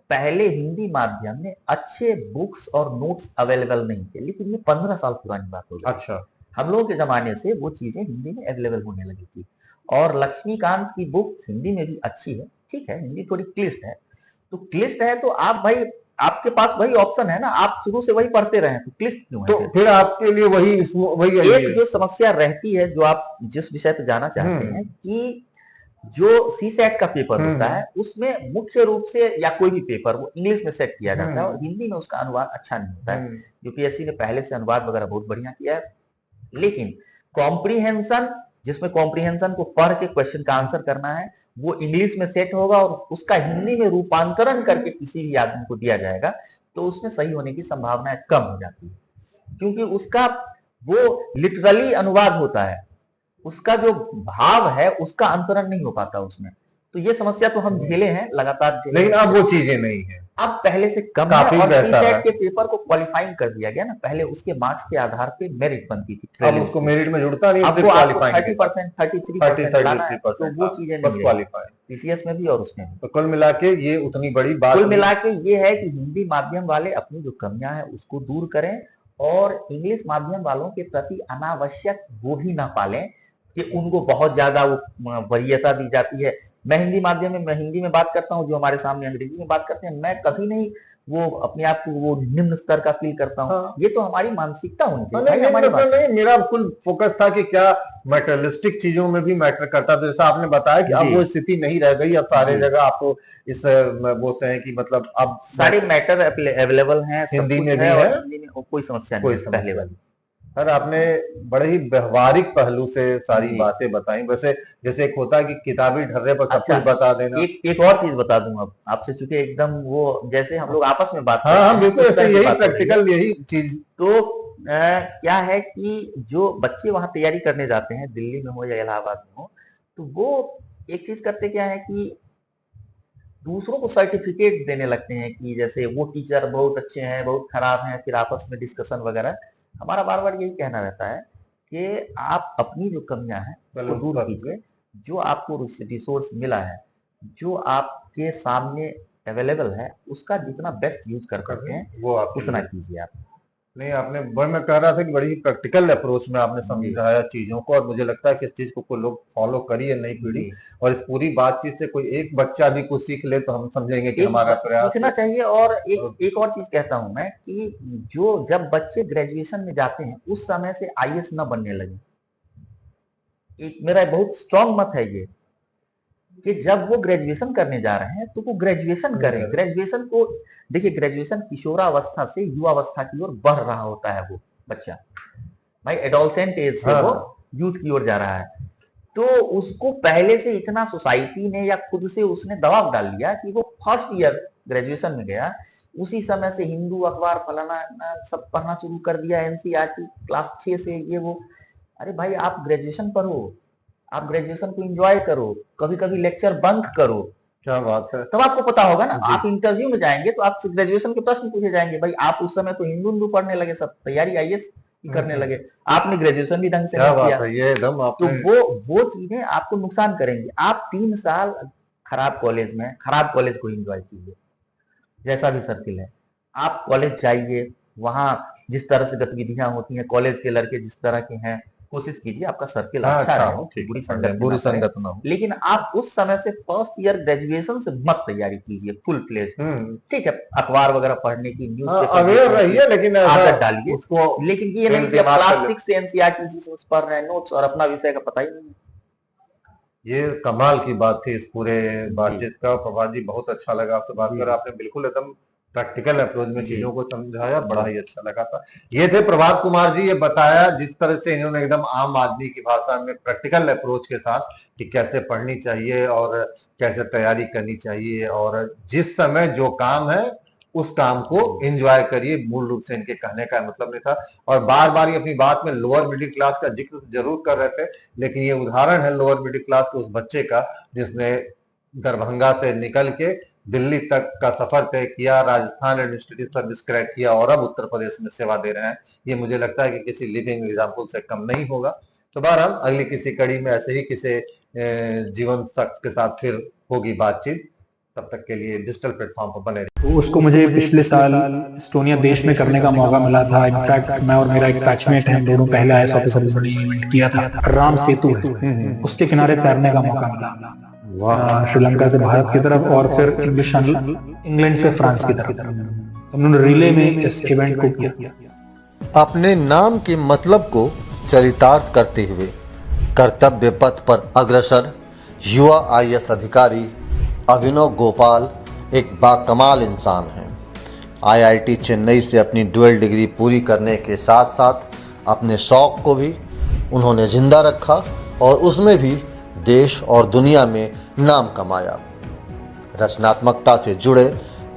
पहले हिंदी माध्यम में अच्छे बुक्स और नोट्स अवेलेबल नहीं थे, लेकिन ये 15 साल पुरानी बात हो गई। अच्छा। हम लोगों के जमाने से वो चीजें हिंदी में अवेलेबल होने लगी थी। और लक्ष्मीकांत की बुक हिंदी में भी अच्छी है, ठीक है, हिंदी थोड़ी क्लिष्ट है, तो क्लिष्ट है तो आप भाई, आपके पास वही ऑप्शन है ना, आप शुरू से वही पढ़ते रहे, तो क्लिष्ट क्यों है तो फिर आपके लिए वही वही एक जो समस्या रहती है, जो आप जिस विषय पे जाना चाहते हैं, कि जो सी सेट का पेपर होता है उसमें मुख्य रूप से, या कोई भी पेपर, वो इंग्लिश में सेट किया जाता है और हिंदी में उसका अनुवाद अच्छा नहीं होता है। यूपीएससी ने पहले से अनुवाद वगैरह बहुत बढ़िया किया है, लेकिन कॉम्प्रीहेंशन, जिसमें कॉम्प्रीहेंशन को पढ़ के क्वेश्चन का आंसर करना है, वो इंग्लिश में सेट होगा और उसका हिंदी में रूपांतरण करके किसी भी आदमी को दिया जाएगा, तो उसमें सही होने की संभावनाएं कम हो जाती है, क्योंकि उसका वो लिटरली अनुवाद होता है, उसका जो भाव है उसका अंतरण नहीं हो पाता उसमें। तो ये समस्या तो हम झेले हैं, लगातार झेले, लेकिन अब वो चीजें नहीं है, अब पहले से कम काफी है। और बेहतर है। के पेपर को क्वालिफाइंग कर दिया गया ना, पहले उसके मार्क्स के आधार पे मेरिट बनती थी, अब उसको मेरिट में जुड़ता नहीं, अब सिर्फ वो आपको क्वालिफाइंग 30%, 33% लाना है, तो वो चीजें बस नहीं क्वालिफाई। पीसीएस में भी और उसमें भी। तो कुल मिला के ये उतनी बड़ी बात कुल मिला के ये है कि हिंदी माध्यम वाले अपनी जो कमियां हैं उसको दूर करें, और इंग्लिश माध्यम वालों के प्रति अनावश्यक वो भी ना पालें कि उनको बहुत ज्यादा वो वरीयता दी जाती है। मैं हिंदी माध्यम में, मैं हिंदी में बात करता हूँ, जो हमारे सामने अंग्रेजी में बात करते हैं, मैं कभी नहीं वो अपने आप को वो निम्न स्तर का फील करता हूँ। हाँ। ये तो हमारी मानसिकता होनी चाहिए नहीं, भाई, हमारी नहीं, मेरा फुल फोकस था कि क्या मेटरलिस्टिक चीजों में भी मैटर करता, तो जैसा आपने बताया कि अब वो स्थिति नहीं रह गई, अब सारे जगह आपको इस बोलते हैं कि मतलब अब सारे मैटर अवेलेबल हैं, हिंदी में भी है, है, और हिंदी में कोई समस्या नहीं है पहले वाली। सर आपने बड़े ही व्यवहारिक पहलू से सारी बातें बताई। वैसे जैसे एक होता है कि किताबी ढर्रे पर सब कुछ बता देना, एक और चीज बता दूं अब आपसे, चूंकि एकदम वो जैसे हम लोग आपस में बात करते हाँ हैं, बिल्कुल ऐसे, यही प्रैक्टिकल यही चीज। तो क्या है कि जो बच्चे वहां तैयारी करने जाते हैं, दिल्ली में हो या इलाहाबाद में हो, तो वो एक चीज करते क्या है कि दूसरों को सर्टिफिकेट देने लगते हैं कि जैसे वो टीचर बहुत अच्छे हैं, बहुत खराब हैं, फिर आपस में डिस्कशन वगैरह। हमारा बार बार यही कहना रहता है कि आप अपनी जो कमियां हैं उसको दूर कीजिए, जो आपको रिसोर्स मिला है, जो आपके सामने अवेलेबल है, उसका जितना बेस्ट यूज कर सकते हैं वो आप उतना कीजिए आप। नहीं, आपने वही मैं कह रहा था कि बड़ी प्रैक्टिकल अप्रोच में आपने समझाया चीजों को, और मुझे लगता है कि इस चीज को लोग फॉलो करिए, नई पीढ़ी, और इस पूरी बातचीत से कोई एक बच्चा भी कुछ सीख ले तो हम समझेंगे कि हमारा प्रयास सीखना चाहिए। और एक और चीज कहता हूं मैं कि जो जब बच्चे ग्रेजुएशन में जाते हैं उस समय से आईएएस न बनने लगे, एक मेरा बहुत स्ट्रांग मत है ये, कि जब वो ग्रेजुएशन करने जा रहे हैं तो वो ग्रेजुएशन करें। ग्रेजुएशन को देखिए, ग्रेजुएशन किशोरावस्था से युवावस्था की ओर बढ़ रहा होता है वो बच्चा, भाई एडोलसेंट एज से वो यूथ की ओर जा रहा है, तो उसको पहले से इतना सोसाइटी ने या खुद से उसने दबाव डाल लिया कि वो फर्स्ट ईयर ग्रेजुएशन में गया, उसी समय से हिंदू अखबार फलाना सब पढ़ना शुरू कर दिया, एनसीईआरटी क्लास 6 से ये वो। अरे भाई, आप ग्रेजुएशन पढ़ो, आप ग्रेजुएशन को एंजॉय करो, कभी कभी लेक्चर बंक करो। क्या बात है, तब आपको पता होगा ना, आप इंटरव्यू में जाएंगे तो आपसे ग्रेजुएशन के प्रश्न पूछे जाएंगे। भाई आप उस समय तो हिंदू पढ़ने लगे, सब तैयारी आईएएस करने लगे, आपने ग्रेजुएशन भी ढंग से नहीं किया, ये एकदम तो वो चीजें आपको नुकसान करेंगी। आप 3 साल खराब कॉलेज में, खराब कॉलेज को एंजॉय कीजिए, जैसा भी सर्किल है, आप कॉलेज जाइए, वहां जिस तरह से गतिविधियां होती हैं, कॉलेज के लड़के जिस तरह के हैं, कोशिश कीजिए आपका सर्किल अच्छा रहे, बुरी संगत ना हो। लेकिन आप उस समय से फर्स्ट ईयर ग्रेजुएशन से मत तैयारी कीजिए फुल फ्लेज, ठीक है, अखबार वगैरह पढ़ने की, न्यूज़ अवेयर रहिए, लेकिन आदत डालिए उसको। लेकिन ये नहीं कि क्लास 6 से एनसीईआरटी से पढ़ रहे हैं नोट्स और अपना विषय का पता ही नहीं। ये कमाल की बात थी इस पूरे बातचीत का। प्रभात जी, बहुत अच्छा लगा आपसे बात कर, आपने बिल्कुल एकदम प्रैक्टिकल अप्रोच में चीजों को समझाया, बड़ा ही अच्छा लगा था। ये थे प्रभात कुमार जी, ये बताया जिस तरह से इन्होंने एकदम आम आदमी की भाषा में प्रैक्टिकल अप्रोच के साथ कि कैसे पढ़नी चाहिए और कैसे तैयारी करनी चाहिए, और जिस समय जो काम है उस काम को एंजॉय करिए, मूल रूप से इनके कहने का मतलब नहीं था। और बार बार ये अपनी बात में लोअर मिडिल क्लास का जिक्र जरूर कर रहे थे, लेकिन ये उदाहरण है लोअर मिडिल क्लास के उस बच्चे का जिसने दरभंगा से निकल के दिल्ली तक का सफर तय किया, राजस्थान एडमिनिस्ट्रेटिव सर्विस क्रैक किया, और अब उत्तर प्रदेश में सेवा दे रहे हैं। ये मुझे लगता है कि किसी लिविंग एग्जाम्पल से कम नहीं होगा। तो बहरहाल अगली किसी कड़ी में ऐसे ही किसी जीवन शख्स के साथ फिर होगी बातचीत। तब तक के लिए डिजिटल प्लेटफॉर्म पर बने तो उसको मुझे पिछले साल एस्टोनिया देश में करने का मौका मिला था। इनफैक्ट मैं और मेरा एक बैचमेट है, हम दोनों पहले आईएएस ऑफिसर ने इवेंट किया था। राम सेतु है, उसके किनारे तैरने का मौका मिला, श्रीलंका से भारत की तरफ और फिर इंग्लैंड से फ्रांस की तरफ। हम लोगों ने रिले में इस इवेंट को किया। अपने नाम के मतलब को चरितार्थ करते हुए कर्तव्य पथ पर अग्रसर युवा आईएएस अधिकारी अभिनव गोपाल एक बाकमाल इंसान हैं। आईआईटी चेन्नई से अपनी डुअल डिग्री पूरी करने के साथ साथ अपने शौक़ को भी उन्होंने जिंदा रखा और उसमें भी देश और दुनिया में नाम कमाया। रचनात्मकता से जुड़े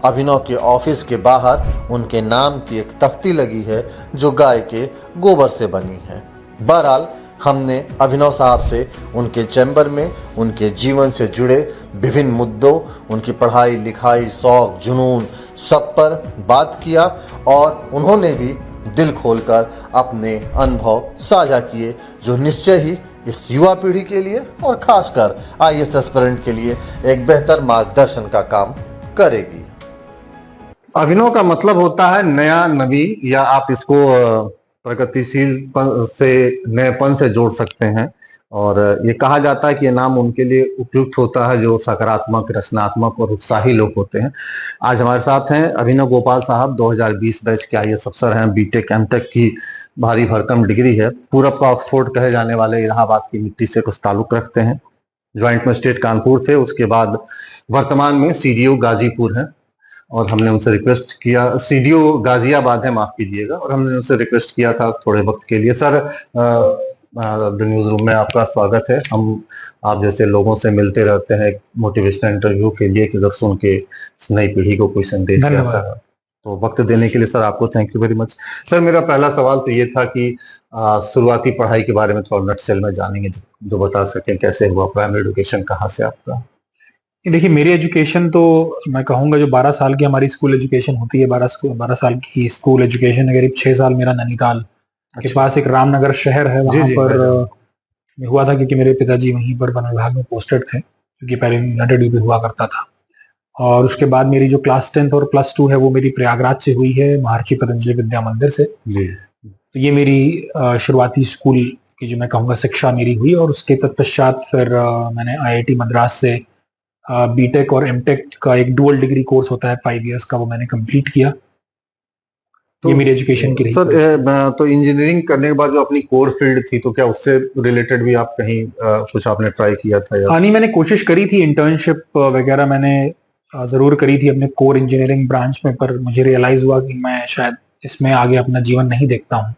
अभिनव के ऑफिस के बाहर उनके नाम की एक तख्ती लगी है जो गाय के गोबर से बनी है। बहरहाल हमने अभिनव साहब से उनके चैम्बर में उनके जीवन से जुड़े विभिन्न मुद्दों, उनकी पढ़ाई लिखाई, शौक, जुनून सब पर बात किया और उन्होंने भी दिल खोलकर अपने अनुभव साझा किए जो निश्चय ही इस युवा पीढ़ी के लिए और खासकर आईएएस एस्पिरेंट के लिए एक बेहतर मार्गदर्शन का काम करेगी। अभिनव का मतलब होता है नया, नवी, या आप इसको प्रगतिशील से नएपन से जोड़ सकते हैं। और ये कहा जाता है कि ये नाम उनके लिए उपयुक्त होता है जो सकारात्मक, रचनात्मक और उत्साही लोग होते हैं। आज हमारे साथ हैं अभिनव गोपाल साहब, 2020 बैच के आईएएस अफसर हैं। बीटेक एमटेक की भारी भरकम डिग्री है। पूरब का ऑक्सफोर्ड कहे जाने वाले इलाहाबाद की मिट्टी से कुछ ताल्लुक रखते हैं। ज्वाइंट मजिस्ट्रेट कानपुर थे, उसके बाद वर्तमान में सीडीओ गाजीपुर है। और हमने उनसे रिक्वेस्ट किया, सीडीओ गाजियाबाद है, माफ कीजिएगा, और हमने उनसे रिक्वेस्ट किया था थोड़े वक्त के लिए, सर द न्यूज रूम में आपका स्वागत है। हम आप जैसे लोगों से मिलते रहते हैं मोटिवेशनल इंटरव्यू के लिए कि अगर सुन के इस नई पीढ़ी को कोई संदेश दिया सर, तो वक्त देने के लिए सर आपको thank you very much. Sir मेरा पहला सवाल तो ये था कि शुरुआती पढ़ाई के बारे में थोड़ा नटसेल में जानेंगे, जो बता सकें कैसे हुआ प्राइमरी एजुकेशन, कहाँ से आपका? देखिए, मेरी एजुकेशन तो मैं कहूँगा जो 12 साल की हमारी स्कूल एजुकेशन होती है, 12 साल की स्कूल एजुकेशन, करीब 6 साल मेरा नैनीताल के पास एक रामनगर शहर है वहाँ पर हुआ था, क्योंकि मेरे पिताजी वहीं पर वन विभाग में पोस्टेड थे, क्योंकि पहले यूनाइटेड भी हुआ करता था। और उसके बाद मेरी जो क्लास 10th और +2 है वो मेरी प्रयागराज से हुई है, महर्षि पतंजलि विद्या मंदिर से। तो ये मेरी शुरुआती स्कूल की जो मैं कहूँगा शिक्षा मेरी हुई। और उसके तत्पश्चात फिर मैंने आईआईटी मद्रास से बीटेक और एमटेक का एक डुअल डिग्री कोर्स होता है 5 इयर्स का, वो मैंने कंप्लीट किया। तो ये मेरी एजुकेशन की रही। सर तो इंजीनियरिंग करने के बाद जो अपनी कोर फील्ड थी, तो क्या उससे रिलेटेड भी आप कहीं कुछ आपने ट्राई किया था या? नहीं, मैंने कोशिश करी थी, इंटर्नशिप वगैरह मैंने जरूर करी थी अपने कोर इंजीनियरिंग ब्रांच में, पर मुझे रियलाइज हुआ कि मैं शायद इसमें आगे अपना जीवन नहीं देखता हूँ।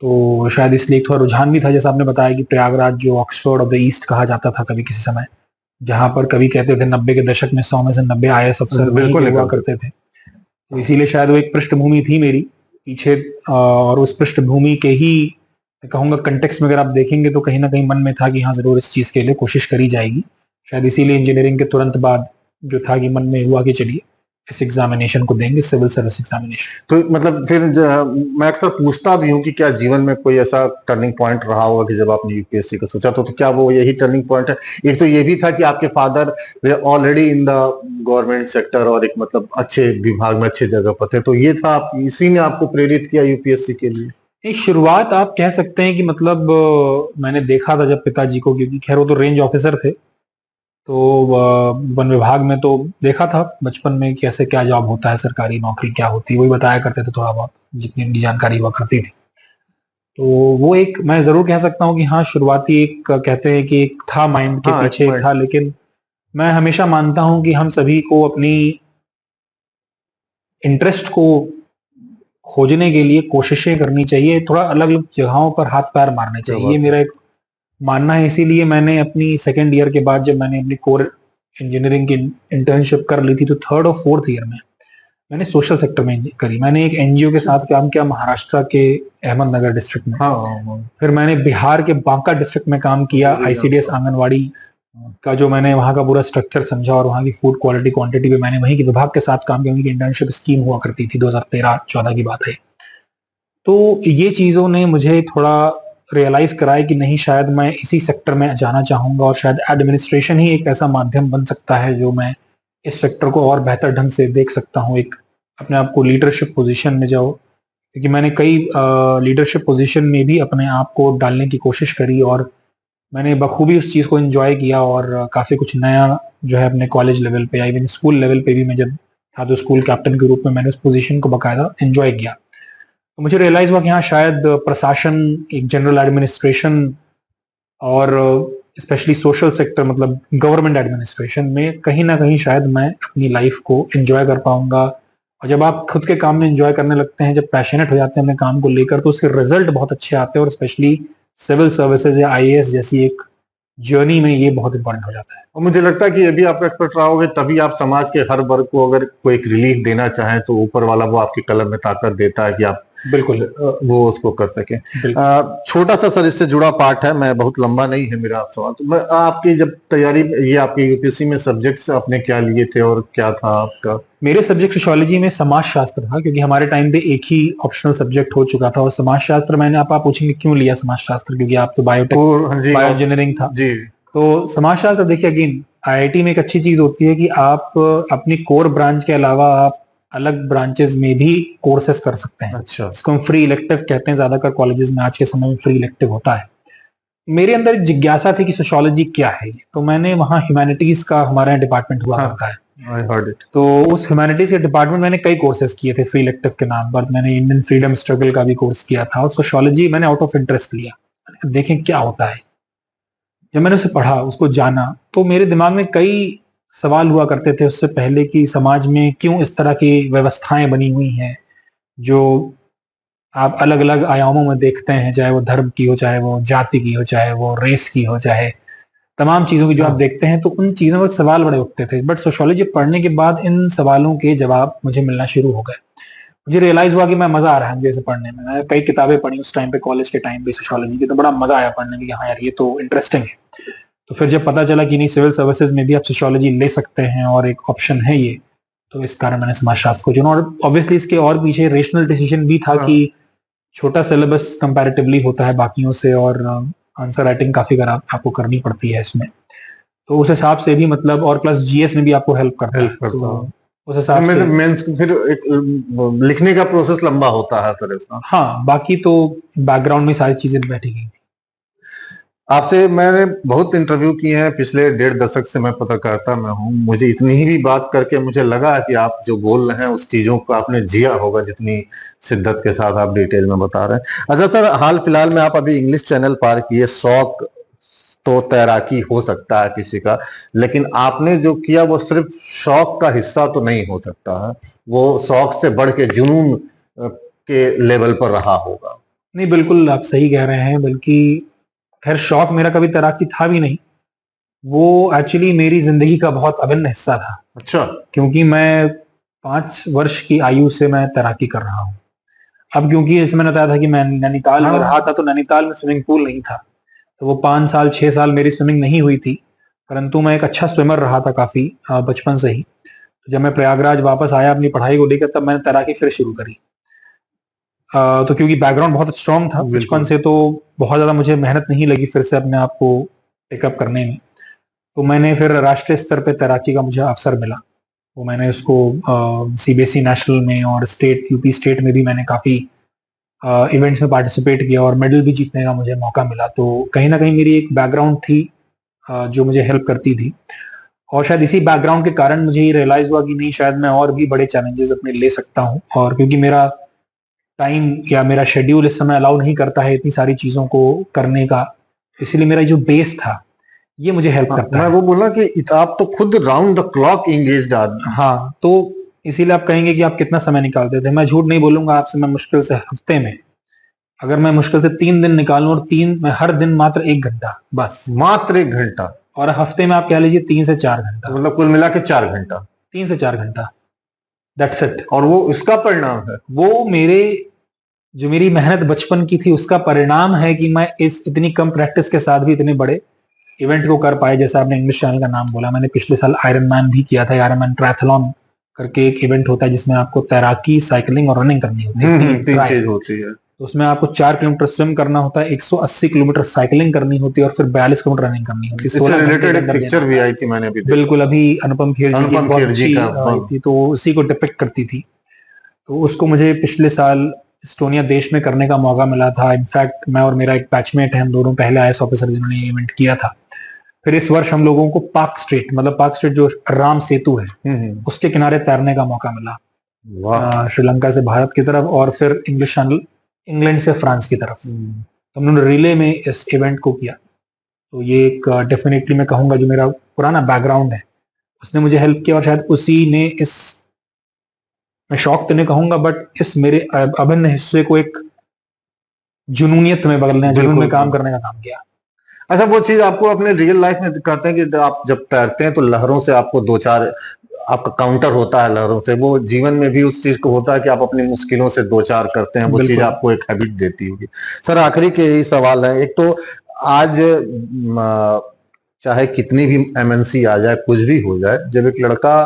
तो शायद इसलिए थोड़ा रुझान भी था, जैसा आपने बताया कि प्रयागराज जो ऑक्सफोर्ड ऑफ द ईस्ट कहा जाता था कभी किसी समय, जहां पर कभी कहते थे 90 के दशक में 100 में से 90 आईएएस अफसर बिल्कुल हुआ करते थे। तो इसीलिए शायद वो एक पृष्ठभूमि थी मेरी पीछे, और उस पृष्ठभूमि के ही मैं कहूँगा कंटेक्स्ट में अगर आप देखेंगे तो कहीं ना कहीं मन में था कि हाँ जरूर इस चीज के लिए कोशिश करी जाएगी। शायद इसीलिए इंजीनियरिंग के तुरंत बाद जो था कि मन में हुआ कि चलिए इस एग्जामिनेशन को देंगे, सिविल सर्विस एग्जामिनेशन। तो मतलब फिर मैं अक्सर पूछता भी हूँ कि क्या जीवन में कोई ऐसा टर्निंग पॉइंट रहा होगा कि जब आपने यूपीएससी का सोचा, तो क्या वो यही टर्निंग पॉइंट है? एक तो ये भी था कि आपके father already in the government sector और एक मतलब अच्छे विभाग में अच्छे जगह पर थे, तो ये था इसी ने आपको प्रेरित किया यूपीएससी के लिए? एक शुरुआत आप कह सकते हैं कि मतलब मैंने देखा था जब पिताजी को, क्योंकि खैर वो तो रेंज ऑफिसर थे, तो वन विभाग में तो देखा था बचपन में कैसे क्या जॉब होता है, सरकारी नौकरी क्या होती है, वही बताया करते थे थोड़ा बहुत जितनी उनकी जानकारी हुआ करती थी। तो वो एक मैं जरूर कह सकता हूँ कि हाँ शुरुआती एक कहते हैं कि एक था माइंड के पीछे था, लेकिन मैं हमेशा मानता हूँ कि हम सभी को अपनी इंटरेस्ट को खोजने के लिए कोशिशें करनी चाहिए, थोड़ा अलग अलग जगहों पर हाथ पैर मारने चाहिए, ये मेरा एक मानना है। इसीलिए मैंने अपनी सेकेंड ईयर के बाद जब मैंने अपनी कोर इंजीनियरिंग की इंटर्नशिप कर ली थी, तो 3rd और 4th ईयर में मैंने सोशल सेक्टर में करी। मैंने एक एनजीओ के साथ काम किया महाराष्ट्र के अहमदनगर डिस्ट्रिक्ट में। फिर मैंने बिहार के बांका डिस्ट्रिक्ट में काम किया, आईसीडीएस आंगनवाड़ी का जो मैंने वहाँ का पूरा स्ट्रक्चर समझा और वहाँ की फूड क्वालिटी क्वांटिटी पे मैंने वहीं के विभाग के साथ काम किया। उनकी इंटर्नशिप स्कीम हुआ करती थी, 2013-14 की बात है। तो ये चीज़ों ने मुझे थोड़ा रियलाइज कराया कि नहीं, शायद मैं इसी सेक्टर में जाना चाहूँगा और शायद एडमिनिस्ट्रेशन ही एक ऐसा माध्यम बन सकता है जो मैं इस सेक्टर को और बेहतर ढंग से देख सकता हूँ, एक अपने आप को लीडरशिप पोजीशन में जाओ, क्योंकि मैंने कई लीडरशिप पोजीशन में भी अपने आप को डालने की कोशिश करी और मैंने बखूबी उस चीज़ को एंजॉय किया और काफ़ी कुछ नया जो है अपने कॉलेज लेवल पे या इवन स्कूल लेवल पे भी मैं जब था तो स्कूल कैप्टन के रूप में मैंने उस पोजीशन को बाकायदा एंजॉय किया। तो मुझे रियलाइज़ हुआ कि हाँ शायद प्रशासन, एक जनरल एडमिनिस्ट्रेशन और स्पेशली सोशल सेक्टर मतलब गवर्नमेंट एडमिनिस्ट्रेशन में कहीं ना कहीं शायद मैं अपनी लाइफ को एंजॉय कर पाऊंगा। और जब आप खुद के काम में एंजॉय करने लगते हैं, जब पैशनेट हो जाते हैं अपने काम को लेकर, तो उसके रिजल्ट बहुत अच्छे आते हैं और स्पेशली सिविल सर्विसेज या आईएएस जैसी एक जर्नी में ये बहुत इंपॉर्टेंट हो जाता है। और मुझे लगता है कि यदि आप एक्सपर्ट रहोगे तभी आप समाज के हर वर्ग को अगर कोई एक रिलीफ देना चाहें तो ऊपर वाला वो आपकी कलम में ताकत देता है कि आप बिल्कुल वो उसको कर सके। छोटा सा सर इससे जुड़ा पार्ट है, मैं बहुत लंबा नहीं है मेरा सवाल। तो मैं आपकी जब तैयारी, ये आपकी यूपीएससी में सब्जेक्ट्स आपने क्या लिए थे और क्या था आपका? मेरे सब्जेक्ट सोशियोलॉजी में समाजशास्त्र था, क्योंकि हमारे टाइम पे एक ही ऑप्शनल सब्जेक्ट हो चुका था। और समाजशास्त्र मैंने आप पूछेंगे क्यों लिया समाजशास्त्र, क्योंकि आप तो बायो इंजीनियरिंग था जी। तो समाजशास्त्र देखिए अगेन आईआईटी में एक अच्छी चीज होती है कि आप अपनी कोर ब्रांच के अलावा आप अलग ब्रांचेस में भी कोर्सेज कर सकते हैं। अच्छा। इसको हम फ्री इलेक्टिव कहते हैं, ज्यादातर कॉलेजेस में आज के समय में फ्री इलेक्टिव होता है। मेरे अंदर एक जिज्ञासा थी कि सोशियोलॉजी क्या है, तो मैंने वहाँ ह्यूमैनिटीज का हमारा डिपार्टमेंट हुआ करता है, I heard it. तो उस ह्यूमैनिटीज के डिपार्टमेंट मैंने कई कोर्सेज किए थे फ्री इलेक्टिव के नाम पर। मैंने इंडियन फ्रीडम स्ट्रगल का भी कोर्स किया था और सोशियोलॉजी मैंने आउट ऑफ इंटरेस्ट लिया, देखें क्या होता है। जब मैंने उसे पढ़ा, उसको जाना, तो मेरे दिमाग में कई सवाल हुआ करते थे उससे पहले कि समाज में क्यों इस तरह की व्यवस्थाएं बनी हुई हैं जो आप अलग अलग आयामों में देखते हैं, चाहे वो धर्म की हो, चाहे वो जाति की हो, चाहे वो रेस की हो, चाहे तमाम चीजों की जो आप देखते हैं, तो उन चीजों पर सवाल बड़े उठते थे। बट सोशियोलॉजी पढ़ने के बाद इन सवालों के जवाब मुझे मिलना शुरू हो गए। मुझे रियलाइज हुआ कि मैं मजा आ रहा है मुझे इसे पढ़ने में। मैंने कई किताबें पढ़ी उस टाइम पे, कॉलेज के टाइम पे सोशियोलॉजी की, तो बड़ा मजा आया पढ़ने में कि हाँ यार ये तो इंटरेस्टिंग है। तो फिर जब पता चला कि नहीं सिविल सर्विसेज में भी आप सोशियोलॉजी ले सकते हैं और एक ऑप्शन है ये, तो इस कारण मैंने समाजशास्त्र को चुना। और ऑब्वियसली इसके और पीछे रेशनल डिसीजन भी था कि छोटा सिलेबस कंपैरेटिवली होता है बाकियों से और आंसर राइटिंग काफी आपको करनी पड़ती है इसमें, तो उस हिसाब से भी मतलब, और प्लस जीएस में भी आपको हेल्प करता है, तो उस हिसाब से मेंस फिर एक लिखने का प्रोसेस लंबा होता है फिर इसका। हाँ, बाकी तो बैकग्राउंड में सारी चीजें बैठी गई थी। आपसे मैंने बहुत इंटरव्यू किए हैं, पिछले 1.5 दशक से मैं पत्रकारिता में हूँ। मुझे इतनी ही भी बात करके मुझे लगा कि आप जो बोल रहे हैं उस चीजों को आपने जिया होगा, जितनी शिद्दत के साथ आप डिटेल में बता रहे हैं। अच्छा सर, हाल फिलहाल में आप अभी इंग्लिश चैनल पार किए। शौक तो तैराकी हो सकता है किसी का, लेकिन आपने जो किया वो सिर्फ शौक का हिस्सा तो नहीं हो सकता है, वो शौक से बढ़ के जुनून के लेवल पर रहा होगा। नहीं, बिल्कुल आप सही कह रहे हैं। बल्कि खैर शौक मेरा कभी तैराकी था भी नहीं, वो एक्चुअली मेरी जिंदगी का बहुत अभिन्न हिस्सा था। अच्छा। क्योंकि मैं 5 वर्ष की आयु से मैं तैराकी कर रहा हूँ। अब क्योंकि जैसे मैंने बताया था कि मैं नैनीताल में रहा था, तो नैनीताल में स्विमिंग पूल नहीं था, तो वो 5 साल 6 साल मेरी स्विमिंग नहीं हुई थी। परंतु मैं एक अच्छा स्विमर रहा था काफी बचपन से ही। जब मैं प्रयागराज वापस आया अपनी पढ़ाई को लेकर, तब मैंने तैराकी फिर शुरू करी। तो क्योंकि बैकग्राउंड बहुत स्ट्रांग था बचपन से, तो बहुत ज्यादा मुझे मेहनत नहीं लगी फिर से अपने आप को पिकअप करने में। तो मैंने फिर राष्ट्रीय स्तर पे तैराकी का मुझे अवसर मिला, तो मैंने उसको सीबीएसई नेशनल में और स्टेट यूपी स्टेट में भी मैंने काफी इवेंट्स में पार्टिसिपेट किया और मेडल भी जीतने का मुझे मौका मिला। तो कहीं ना कहीं मेरी एक बैकग्राउंड थी जो मुझे हेल्प करती थी, और शायद इसी बैकग्राउंड के कारण मुझे ये रियलाइज हुआ कि नहीं, शायद मैं और भी बड़े चैलेंजेस अपने ले सकता हूँ। और क्योंकि मेरा टाइम या मेरा शेड्यूल इस समय अलाउ नहीं करता है इतनी सारी चीजों को करने का, इसलिए मेरा जो बेस था ये मुझे हेल्प करता है। मैं वो बोला कि आप तो खुद राउंड द क्लॉक एंगेज्ड आदमी। हाँ, तो इसीलिए आप कहेंगे कि आप कितना समय निकालते थे। मैं झूठ नहीं बोलूंगा आपसे, मैं मुश्किल से हफ्ते में, अगर मैं मुश्किल से 3 दिन निकालूं, और 3 में हर दिन मात्र 1 घंटा, बस मात्र 1 घंटा, और हफ्ते में आप कह लीजिए 3 से 4 घंटा, मतलब कुल मिला के 4 घंटा, 3 से 4 घंटा, दैट्स इट। और वो इसका परिणाम है, वो मेरी मेहनत बचपन की थी उसका परिणाम है कि मैं इस इतनी कम प्रैक्टिस के साथ भी इतने बड़े इवेंट को कर पाए। जैसे आपने इंग्लिश चैनल का नाम बोला, मैंने पिछले साल आयरन मैन भी किया था। आयरन मैन ट्रायथलॉन करके एक इवेंट होता है जिसमें आपको तैराकी, साइकिलिंग और रनिंग करनी होती है, 3 चीज होती है। तो उसमें आपको 4 किलोमीटर स्विम करना होता है, 180 किलोमीटर साइकिलिंग करनी होती है और फिर 42 किलोमीटर रनिंग करनी होती है। इससे 16 घंटे रिलेटेड के एक अंदर पिक्चर देना भी होता आई थी, मैंने भी है। देखा। बिल्कुल, अभी अनुपम खेर जी की अनुपम बहुत खेर जी अच्छी का आई थी, तो उसी को डिपिक्ट करती थी। तो उसको मुझे पिछले साल एस्टोनिया देश में करने का मौका मिला था। इनफैक्ट मैं और मेरा एक बैचमेट है, हम दोनों पहले आईएएस ऑफिसर जिन्होंने ये इवेंट किया था। फिर इस वर्ष हम लोगों को पार्क स्ट्रीट, मतलब पार्क स्ट्रीट जो राम सेतु है, उसके किनारे तैरने का मौका मिला, वाह। श्रीलंका से भारत की तरफ और फिर इंग्लिश चैनल इंग्लैंड से फ्रांस की तरफ। तो हम लोगों ने रिले में इस इवेंट को किया। तो ये एक डेफिनेटली मैं कहूंगा जो मेरा पुराना बैकग्राउंड है उसने मुझे हेल्प किया, और शायद उसी ने इस, मैं शौक तो नहीं कहूंगा, बट इस मेरे अभिन्न हिस्से को एक जुनूनियत में बदलने, जुनून में काम करने का काम किया। अच्छा, वो चीज आपको अपने रियल लाइफ में कहते हैं कि आप जब तैरते हैं तो लहरों से आपको दो चार, आपका काउंटर होता है लहरों से, वो जीवन में भी उस चीज को होता है कि आप अपनी मुश्किलों से दो चार करते हैं, वो चीज बिल्कुल। आपको एक हैबिट देती होगी। सर, आखिरी के यही सवाल है। एक तो आज चाहे कितनी भी एमएनसी आ जाए, कुछ भी हो जाए, जब एक लड़का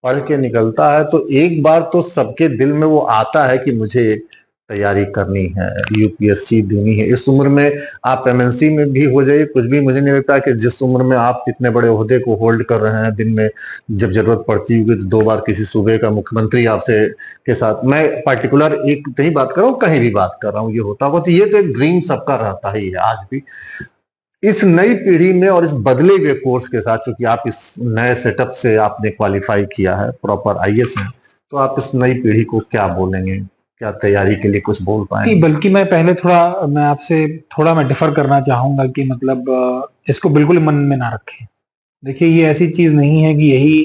पढ़ के निकलता है तो एक बार तो सबके दिल में वो आता है कि मुझे तैयारी करनी है, यूपीएससी देनी है। इस उम्र में आप एमएनसी में भी हो जाइए, कुछ भी, मुझे नहीं लगता कि जिस उम्र में आप इतने बड़े ओहदे को होल्ड कर रहे हैं, दिन में जब जरूरत पड़ती होगी तो 2 बार किसी सूबे का मुख्यमंत्री आपसे के साथ, मैं पर्टिकुलर एक नहीं बात कर रहा हूँ, कहीं भी बात कर रहा हूँ, ये होता होगा। तो ये तो एक ड्रीम सबका रहता ही है आज भी। इस नई पीढ़ी में और इस बदले हुए कोर्स के साथ, चूंकि आप इस नए सेटअप से आपने क्वालिफाई किया है, प्रॉपर आईएएस में, तो आप इस नई पीढ़ी को क्या बोलेंगे, क्या तैयारी के लिए कुछ बोल पाएंगे? नहीं, बल्कि मैं पहले थोड़ा, मैं आपसे थोड़ा मैं डिफर करना चाहूंगा कि मतलब इसको बिल्कुल मन में ना रखें। देखिए, ये ऐसी चीज नहीं है कि यही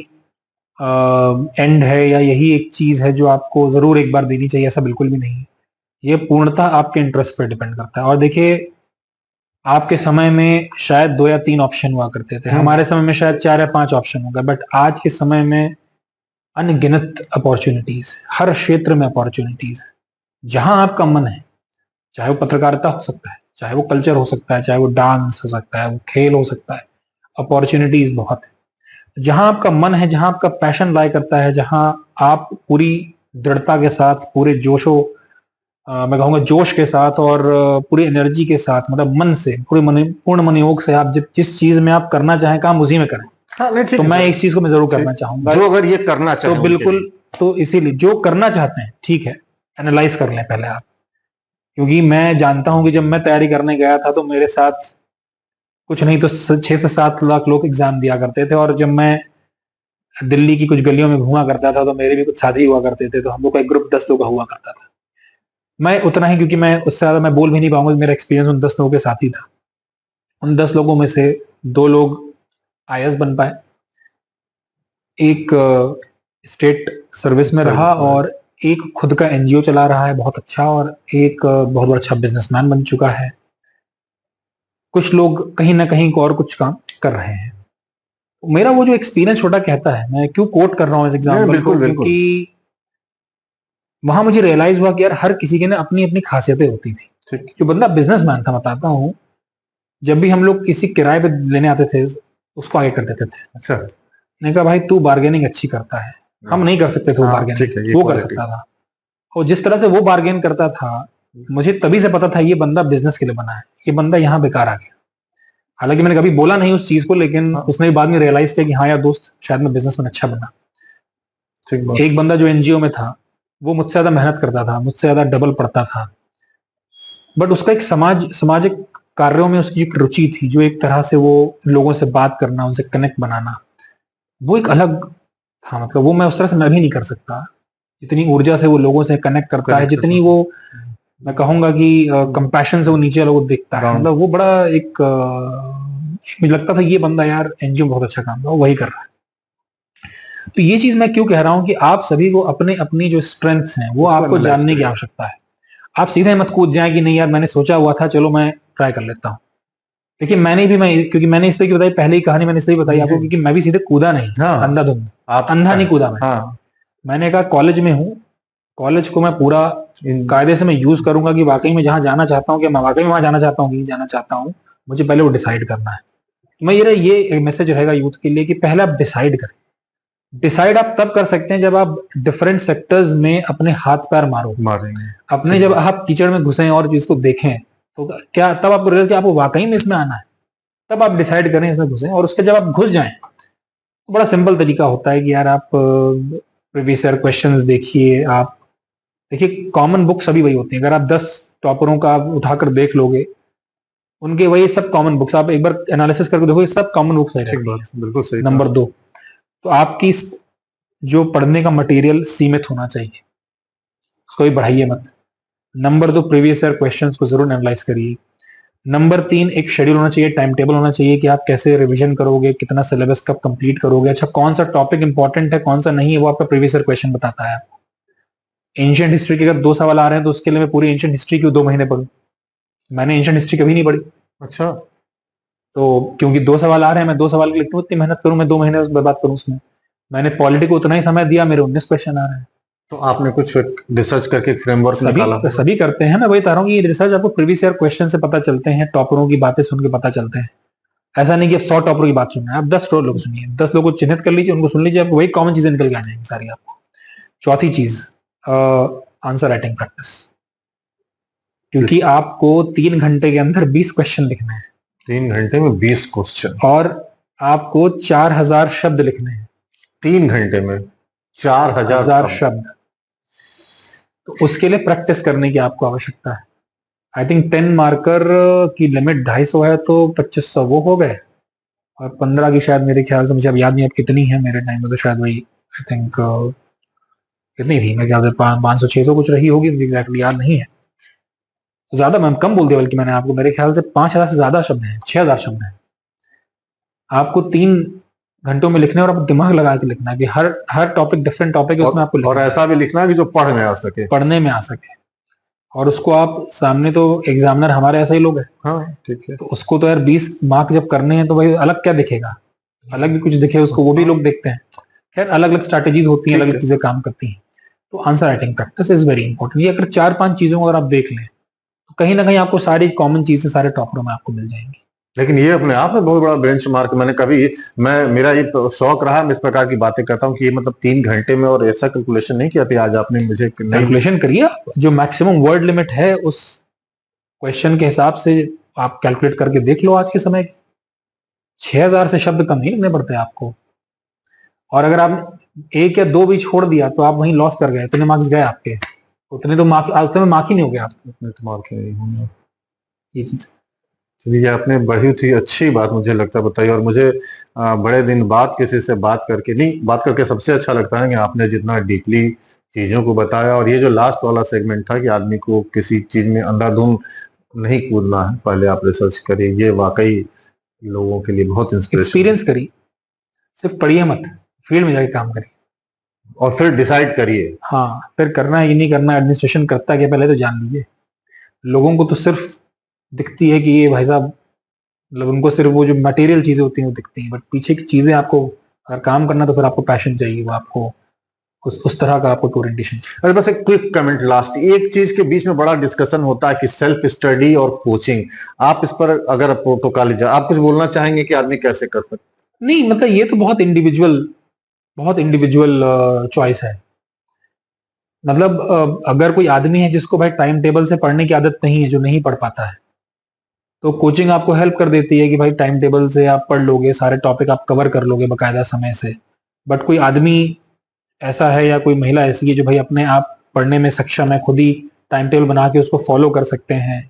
एंड है या यही एक चीज है जो आपको जरूर एक बार देनी चाहिए, ऐसा बिल्कुल भी नहीं है। ये पूर्णतः आपके इंटरेस्ट पे डिपेंड करता है। और देखिए, आपके समय में शायद 2 या 3 ऑप्शन हुआ करते थे, हमारे समय में शायद 4 या 5 ऑप्शन होगा, बट आज के समय में अनगिनत अपॉर्चुनिटीज, हर क्षेत्र में अपॉर्चुनिटीज है। जहां आपका मन है, चाहे वो पत्रकारिता हो सकता है, चाहे वो कल्चर हो सकता है, चाहे वो डांस हो सकता है, वो खेल हो सकता है, अपॉर्चुनिटीज बहुत है। जहां आपका मन है, जहां आपका पैशन लाई करता है, जहां आप पूरी दृढ़ता के साथ, पूरे जोशो मैं कहूंगा जोश के साथ और पूरी एनर्जी के साथ, मतलब मन से, पूर्ण मनोयोग से आप जिस चीज में आप करना चाहें काम उसी में करें। हाँ, नहीं, ठीक तो है मैं सर। इस चीज को मैं जरूर करना चाहूंगा। जो अगर ये करना तो चाहे बिल्कुल, तो इसीलिए जो करना चाहते हैं, ठीक है, एनालाइज कर लें पहले आप। क्योंकि मैं जानता हूं कि जब मैं तैयारी करने गया था तो मेरे साथ कुछ नहीं तो 6 से 7 लाख लोग एग्जाम दिया करते थे, और जब मैं दिल्ली की कुछ गलियों में घूमा करता था तो मेरे भी कुछ साथी हुआ करते थे, तो हम लोग का एक ग्रुप 10 लोग का हुआ करता था। मैं उतना ही, क्योंकि मैं उससे ज्यादा मैं बोल भी नहीं पाऊंगा, मेरा एक्सपीरियंस उन 10 लोगों के साथ ही था। उन 10 लोगों में से 2 लोग आईएएस बन पाए, एक स्टेट सर्विस में रहा, और एक खुद का एनजीओ चला रहा है बहुत अच्छा, और एक बहुत अच्छा बिजनेसमैन बन चुका है। कुछ लोग कहीं ना कहीं और कुछ काम कर रहे हैं। मेरा वो जो एक्सपीरियंस छोटा कहता है, मैं क्यों कोट कर रहा हूँ इस एग्जाम्पल को, क्योंकि वहां मुझे रियलाइज हुआ कि यार हर किसी के ना अपनी अपनी खासियतें होती थी। जो बंदा बिजनेसमैन था, बताता हूँ, जब भी हम लोग किसी किराए पे लेने आते थे उसको आगे कर देते थे। अच्छा। मैंने कहा भाई तू बार्गेनिंग अच्छी करता है, हम नहीं कर सकते थे वो बार्गेनिंग, वो कर सकता था। और जिस तरह से वो बार्गेन करता था, मुझे तभी से पता था ये बंदा बिजनेस के लिए बना है, ये बंदा यहाँ बेकार आ गया। हालांकि मैंने कभी बोला नहीं उस चीज को, लेकिन उसने बाद में रियलाइज किया कि हाँ यार दोस्त, शायद मैं बिजनेस में अच्छा बना। एक बंदा जो एनजीओ में था, वो मुझसे ज्यादा मेहनत करता था, मुझसे ज्यादा डबल पढ़ता था, बट उसका एक सामाजिक कार्यों में उसकी एक रुचि थी, जो एक तरह से वो लोगों से बात करना, उनसे कनेक्ट बनाना, वो एक अलग था। मतलब वो मैं उस तरह से मैं भी नहीं कर सकता, जितनी ऊर्जा से वो लोगों से कनेक्ट करता है, जितनी वो, मैं कहूंगा कि कंपैशन से वो नीचे लोगों को देखता है। मतलब वो बड़ा एक मुझे लगता था ये बंदा यार एनजीओ बहुत अच्छा काम है, वही कर रहा है। तो ये चीज मैं क्यों कह रहा हूं कि आप सभी को अपने अपनी जो स्ट्रेंथ्स हैं वो आपको जानने की आवश्यकता है। आप सीधे मत कूद जाए कि नहीं यार मैंने सोचा हुआ था, चलो मैं ट्राई कर लेता हूँ। लेकिन क्योंकि मैंने इसलिए बताई, पहले ही कहानी मैंने इसलिए बताई आपको, क्योंकि मैं भी सीधे कूदा नहीं, अंधाधुंध, अंधा नहीं कूदा मैं। मैंने कहा कॉलेज में हूँ, कॉलेज को मैं पूरा कायदे से मैं यूज करूंगा कि वाकई में जहां जाना चाहता हूँ, कि मैं वाकई में वहां जाना चाहता हूँ कि नहीं जाना चाहता हूँ, मुझे पहले वो डिसाइड करना है। मैं ये एक मैसेज रहेगा यूथ के लिए कि पहले आप डिसाइड करें। डिसाइड आप तब कर सकते हैं जब आप डिफरेंट सेक्टर्स में अपने हाथ पैर मारो, मारेंगे। अपने जब आप कीचड़ में घुसे और चीज को देखें तो क्या तब आपको रियलाइज कि आपको वाकई में इसमें आना है, तब आप डिसाइड करें इसमें घुसें। और उसके जब आप घुस जाएं तो बड़ा सिंपल तरीका होता है कि यार आप प्रीवियस ईयर क्वेश्चंस देखिए। आप देखिए कॉमन बुक्स अभी वही होती हैं, अगर आप 10 टॉपरों का आप उठाकर देख लोगे उनके वही सब कॉमन बुक्स, आप एक बार एनालिसिस करके देखो ये सब कॉमन बुक्स ठीक बात, बिल्कुल सही। नंबर 2, तो आपकी जो पढ़ने का मटेरियल सीमित होना चाहिए, उसको भी बढ़ाइए मत। नंबर 2, प्रीवियस ईयर क्वेश्चंस को जरूर एनालाइज करिए। नंबर 3, एक शेड्यूल होना चाहिए, टाइम टेबल होना चाहिए कि आप कैसे रिवीजन करोगे, कितना सिलेबस कब कंप्लीट करोगे, अच्छा कौन सा टॉपिक इंपॉर्टेंट है कौन सा नहीं है वो आपका प्रीवियस ईयर क्वेश्चन बताता है। एंशिएंट हिस्ट्री के अगर 2 सवाल आ रहे हैं तो उसके लिए मैं पूरी एंशिएंट हिस्ट्री क्यों 2 महीने पढ़ूं? मैंने एंशिएंट हिस्ट्री कभी नहीं पढ़ी, अच्छा, तो क्योंकि 2 सवाल आ रहे हैं मैं 2 सवाल के लिए क्यों इतनी मेहनत करूं, मैं 2 महीने बर्बाद करूं उसमें। मैंने पॉलिटी को उतना ही समय दिया, मेरे 19 क्वेश्चन आ रहे हैं। तो आपने कुछ रिसर्च करके एक फ्रेमवर्क निकाला? सभी करते हैं, मैं वही बता रहा हूँ कि रिसर्च आपको प्रीवियस ईयर क्वेश्चन से पता चलते हैं, टॉपरों की बातें सुन के पता चलते हैं। ऐसा नहीं कि 100 टॉपरों की बात सुनना है, आप 10 लोग सुनिए, 10 लोगों को चिन्हित कर लीजिए, उनको सुन लीजिए, आपको वही कॉमन चीजें निकल के आ जाएंगी सारी आपको। चौथी चीज, आंसर राइटिंग प्रैक्टिस, क्योंकि आपको 3 घंटे के अंदर 20 क्वेश्चन लिखने हैं। 3 घंटे में 20 क्वेश्चन और आपको 4000 शब्द लिखने हैं। 3 घंटे में 4000 शब्द, तो उसके लिए प्रैक्टिस करने की आपको आवश्यकता है। आई थिंक 10 मार्कर की लिमिट 250 है तो 2500 वो हो गए, और 15 की शायद मेरे ख्याल से, मुझे अब याद नहीं अब कितनी है, मेरे टाइम में तो शायद वही आई थिंक कितनी थी, मेरे ख्याल से 500 600 कुछ रही होगी, मुझे एग्जैक्टली याद नहीं है। ज्यादा मैं कम बोल दिया बल्कि मैंने आपको, मेरे ख्याल से 5000 से ज्यादा शब्द हैं, 6000 शब्द हैं। आपको 3 घंटों में लिखने और आप दिमाग लगा के लिखना है कि हर टॉपिक डिफरेंट टॉपिक है, उसमें आपको और ऐसा भी लिखना है कि जो पढ़ में आ सके, पढ़ने में आ सके। और उसको आप सामने, तो एग्जामिनर हमारे ऐसे ही लोग हैं, हाँ ठीक है, तो उसको तो यार 20 मार्क जब करने हैं तो भाई अलग क्या दिखेगा, अलग भी कुछ दिखे उसको, वो भी लोग देखते हैं। खैर अलग अलग स्ट्रैटेजीज होती हैं, अलग अलग चीजें काम करती हैं। तो answer writing practice is very important. ये अगर 4-5 चीजों को अगर आप देख लें तो कहीं ना कहीं आपको सारी कॉमन चीजें सारे टॉपरों में आपको मिल जाएंगी। लेकिन ये अपने आप में बहुत बड़ा बेंचमार्क। मेरा ये शौक रहा, मैं इस प्रकार की बातें करता हूँ कि ये मतलब 3 घंटे में, और ऐसा कैलकुलेशन नहीं किया था आज आपने मुझे। कैलकुलेशन करिए आप, जो मैक्सिमम वर्ड लिमिट है उस क्वेश्चन के हिसाब से आप कैलकुलेट करके देख लो। आज के समय 6000 से शब्द कम नहीं लिखने पड़ते आपको, और अगर आप 1 या 2 भी छोड़ दिया तो आप वहीं लॉस कर गए, इतने मार्क्स गए आपके, उतने तो मार्क ही नहीं हो गया आपको, उतने तो मार्क नहीं होंगे। ये चीज। चलिए, आपने बड़ी ही अच्छी बात मुझे लगता है बताई, और मुझे बड़े दिन बाद किसी से बात करके सबसे अच्छा लगता है कि आपने जितना डीपली चीजों को बताया। और ये जो लास्ट वाला सेगमेंट था कि आदमी को किसी चीज में अंधाधुंध नहीं कूदना है, पहले आप रिसर्च करिए, ये वाकई लोगों के लिए बहुत एक्सपीरियंस करिए, सिर्फ पढ़िए मत, फील्ड में जाके काम करिए और फिर डिसाइड करिए। हाँ, फिर करना है कि नहीं करना, एडमिनिस्ट्रेशन करता है पहले तो जान लीजिए। लोगों को तो सिर्फ दिखती है कि ये भाई साहब, मतलब उनको सिर्फ वो जो मटेरियल चीजें होती हैं वो दिखती हैं, बट पीछे की चीजें आपको अगर काम करना तो फिर आपको पैशन चाहिए, वो आपको उस तरह का आपको ओरिएंटेशन। अरे बस एक क्विक कमेंट लास्ट, एक चीज के बीच में बड़ा डिस्कशन होता है कि सेल्फ स्टडी और कोचिंग, आप इस पर अगर प्रोटोकॉल आप कुछ बोलना चाहेंगे कि आदमी कैसे कर सकते? नहीं, मतलब ये तो बहुत इंडिविजुअल चॉइस है। मतलब अगर कोई आदमी है जिसको भाई टाइम टेबल से पढ़ने की आदत नहीं है, जो नहीं पढ़ पाता है, तो कोचिंग आपको हेल्प कर देती है कि भाई टाइम टेबल से आप पढ़ लोगे, सारे टॉपिक आप कवर कर लोगे बकायदा समय से। बट कोई आदमी ऐसा है या कोई महिला ऐसी है जो भाई अपने आप पढ़ने में सक्षम है, खुद ही टाइम टेबल बना के उसको फॉलो कर सकते हैं,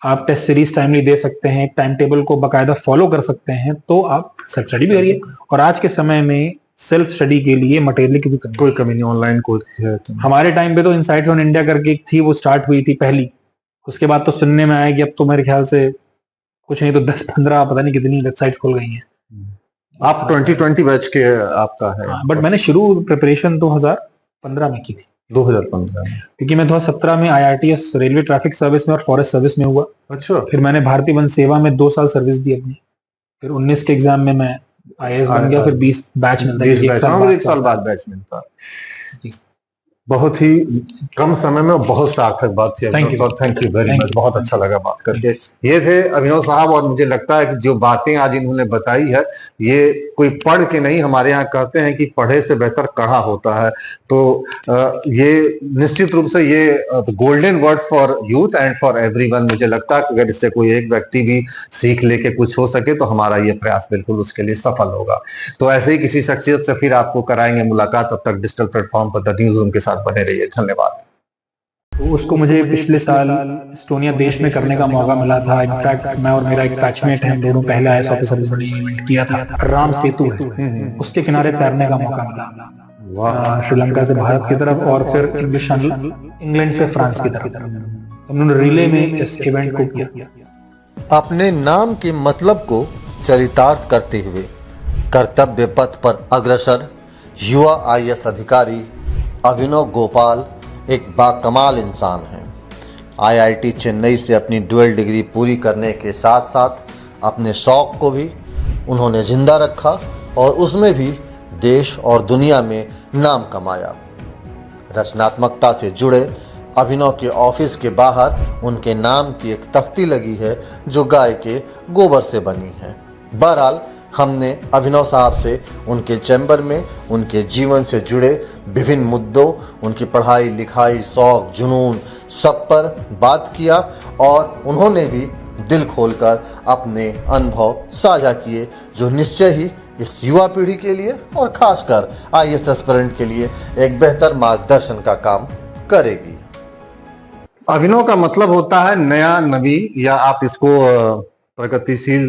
आप टेस्ट सीरीज टाइमली दे सकते हैं, टाइम टेबल को बकायदा फॉलो कर सकते हैं, तो आप सेल्फ स्टडी भी करिए। और आज के समय में सेल्फ स्टडी के लिए मटेरियल की कोई कमी नहीं, ऑनलाइन कोर्स है। हमारे टाइम पे तो इनसाइट्स ऑन इंडिया करके एक थी, वो स्टार्ट हुई थी पहली, उसके बाद तो सुनने में आया कि अब तो मेरे ख्याल से कुछ नहीं तो 10-15 पता नहीं कितनी वेबसाइट्स खुल गई हैं। आप 2020 बैच के आपका है? बट मैंने शुरू प्रिपरेशन 2015 में की थी। 2015 में? क्योंकि मैं 2017 में IRTS रेलवे ट्रैफिक सर्विस में और फॉरेस्ट सर्विस में हुआ। अच्छा। फिर मैंने भारतीय वन सेवा में 2 साल सर्विस दी अपनी, फिर 19 के एग्जाम में मैं IAS बन गया, फिर 20 बैच मिलता है, 1 साल बाद बैच मिलता है। बहुत ही कम समय में बहुत सार्थक बात थी Thank you. Sir, thank you very Thank much, you. बहुत अच्छा लगा बात करके। ये थे अभिनव साहब, और मुझे लगता है कि जो बातें आज इन्होंने बताई है ये कोई पढ़ के नहीं, हमारे यहाँ कहते हैं कि पढ़े से बेहतर कहा होता है। तो ये निश्चित रूप से ये golden words for youth and for everyone. मुझे लगता है कि अगर इससे कोई एक व्यक्ति भी सीख लेके कुछ हो सके तो हमारा ये प्रयास बिल्कुल उसके लिए सफल होगा। तो ऐसे ही किसी शख्सियत से फिर आपको कराएंगे मुलाकात। तब तक डिजिटल प्लेटफॉर्म पर द न्यूज रूम के साथ बने रहिए। धन्यवाद। तो उसको मुझे पिछले साल एस्टोनिया देश में करने का मौका मिला था। इनफैक्ट मैं और मेरा एक बैचमेट है, हम दोनों पहले आईएएस ऑफिसर ने इवेंट किया था। राम सेतु है, उसके किनारे तैरने का मौका मिला, श्रीलंका से भारत की तरफ और फिर इंग्लैंड से फ्रांस की तरफ। हम लोगों ने रिले में इस इवेंट को किया। अपने नाम के मतलब को चरितार्थ करते हुए कर्तव्य पथ पर अग्रसर युवा आईएएस अधिकारी अभिनव गोपाल एक बाकमाल इंसान हैं। आईआईटी चेन्नई से अपनी डुअल डिग्री पूरी करने के साथ साथ अपने शौक़ को भी उन्होंने जिंदा रखा और उसमें भी देश और दुनिया में नाम कमाया। रचनात्मकता से जुड़े अभिनव के ऑफिस के बाहर उनके नाम की एक तख्ती लगी है जो गाय के गोबर से बनी है। बहरहाल हमने अभिनव साहब से उनके चैम्बर में उनके जीवन से जुड़े विभिन्न मुद्दों, उनकी पढ़ाई लिखाई, शौक, जुनून सब पर बात किया और उन्होंने भी दिल खोलकर अपने अनुभव साझा किए जो निश्चय ही इस युवा पीढ़ी के लिए और खासकर आईएएस एस्पिरेंट के लिए एक बेहतर मार्गदर्शन का काम करेगी। अभिनव का मतलब होता है नया, नवी, या आप इसको प्रगतिशील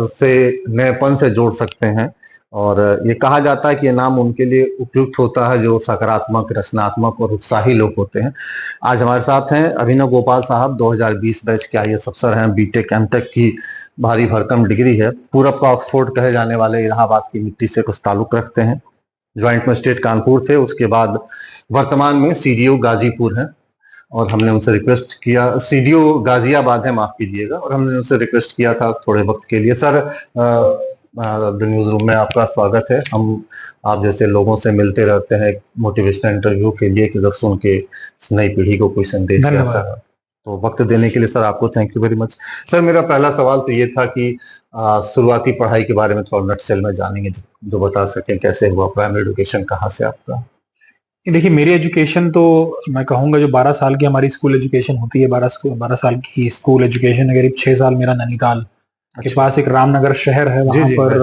से नएपन से जोड़ सकते हैं। और ये कहा जाता है कि ये नाम उनके लिए उपयुक्त होता है जो सकारात्मक, रचनात्मक और उत्साही लोग होते हैं। आज हमारे साथ हैं अभिनव गोपाल साहब, 2020 बैच के आईएएस अफसर हैं। बीटेक एमटेक की भारी भरकम डिग्री है। पूरब का ऑक्सफोर्ड कहे जाने वाले इलाहाबाद की मिट्टी से कुछ ताल्लुक रखते हैं। ज्वाइंट मजिस्ट्रेट कानपुर थे, उसके बाद वर्तमान में सीडीओ गाजीपुर हैं। और हमने उनसे रिक्वेस्ट किया, सीडीओ गाजियाबाद है, माफ कीजिएगा, और हमने उनसे रिक्वेस्ट किया था थोड़े वक्त के लिए, सर द न्यूज रूम में आपका स्वागत है। हम आप जैसे लोगों से मिलते रहते हैं मोटिवेशनल इंटरव्यू के लिए कि अगर सुन के नई पीढ़ी को कोई संदेश दे सका, तो वक्त देने के लिए सर आपको thank you very much. Sir मेरा पहला सवाल तो ये था कि शुरुआती पढ़ाई के बारे में थोड़ा नटसेल में जानेंगे, जो बता सकें कैसे हुआ प्राइमरी एजुकेशन, कहाँ से आपका? देखिए मेरी एजुकेशन तो मैं कहूँगा जो 12 साल की हमारी स्कूल एजुकेशन होती है, 12 साल की स्कूल एजुकेशन, करीब 6 साल मेरा नैनीताल के पास एक रामनगर शहर है वहाँ पर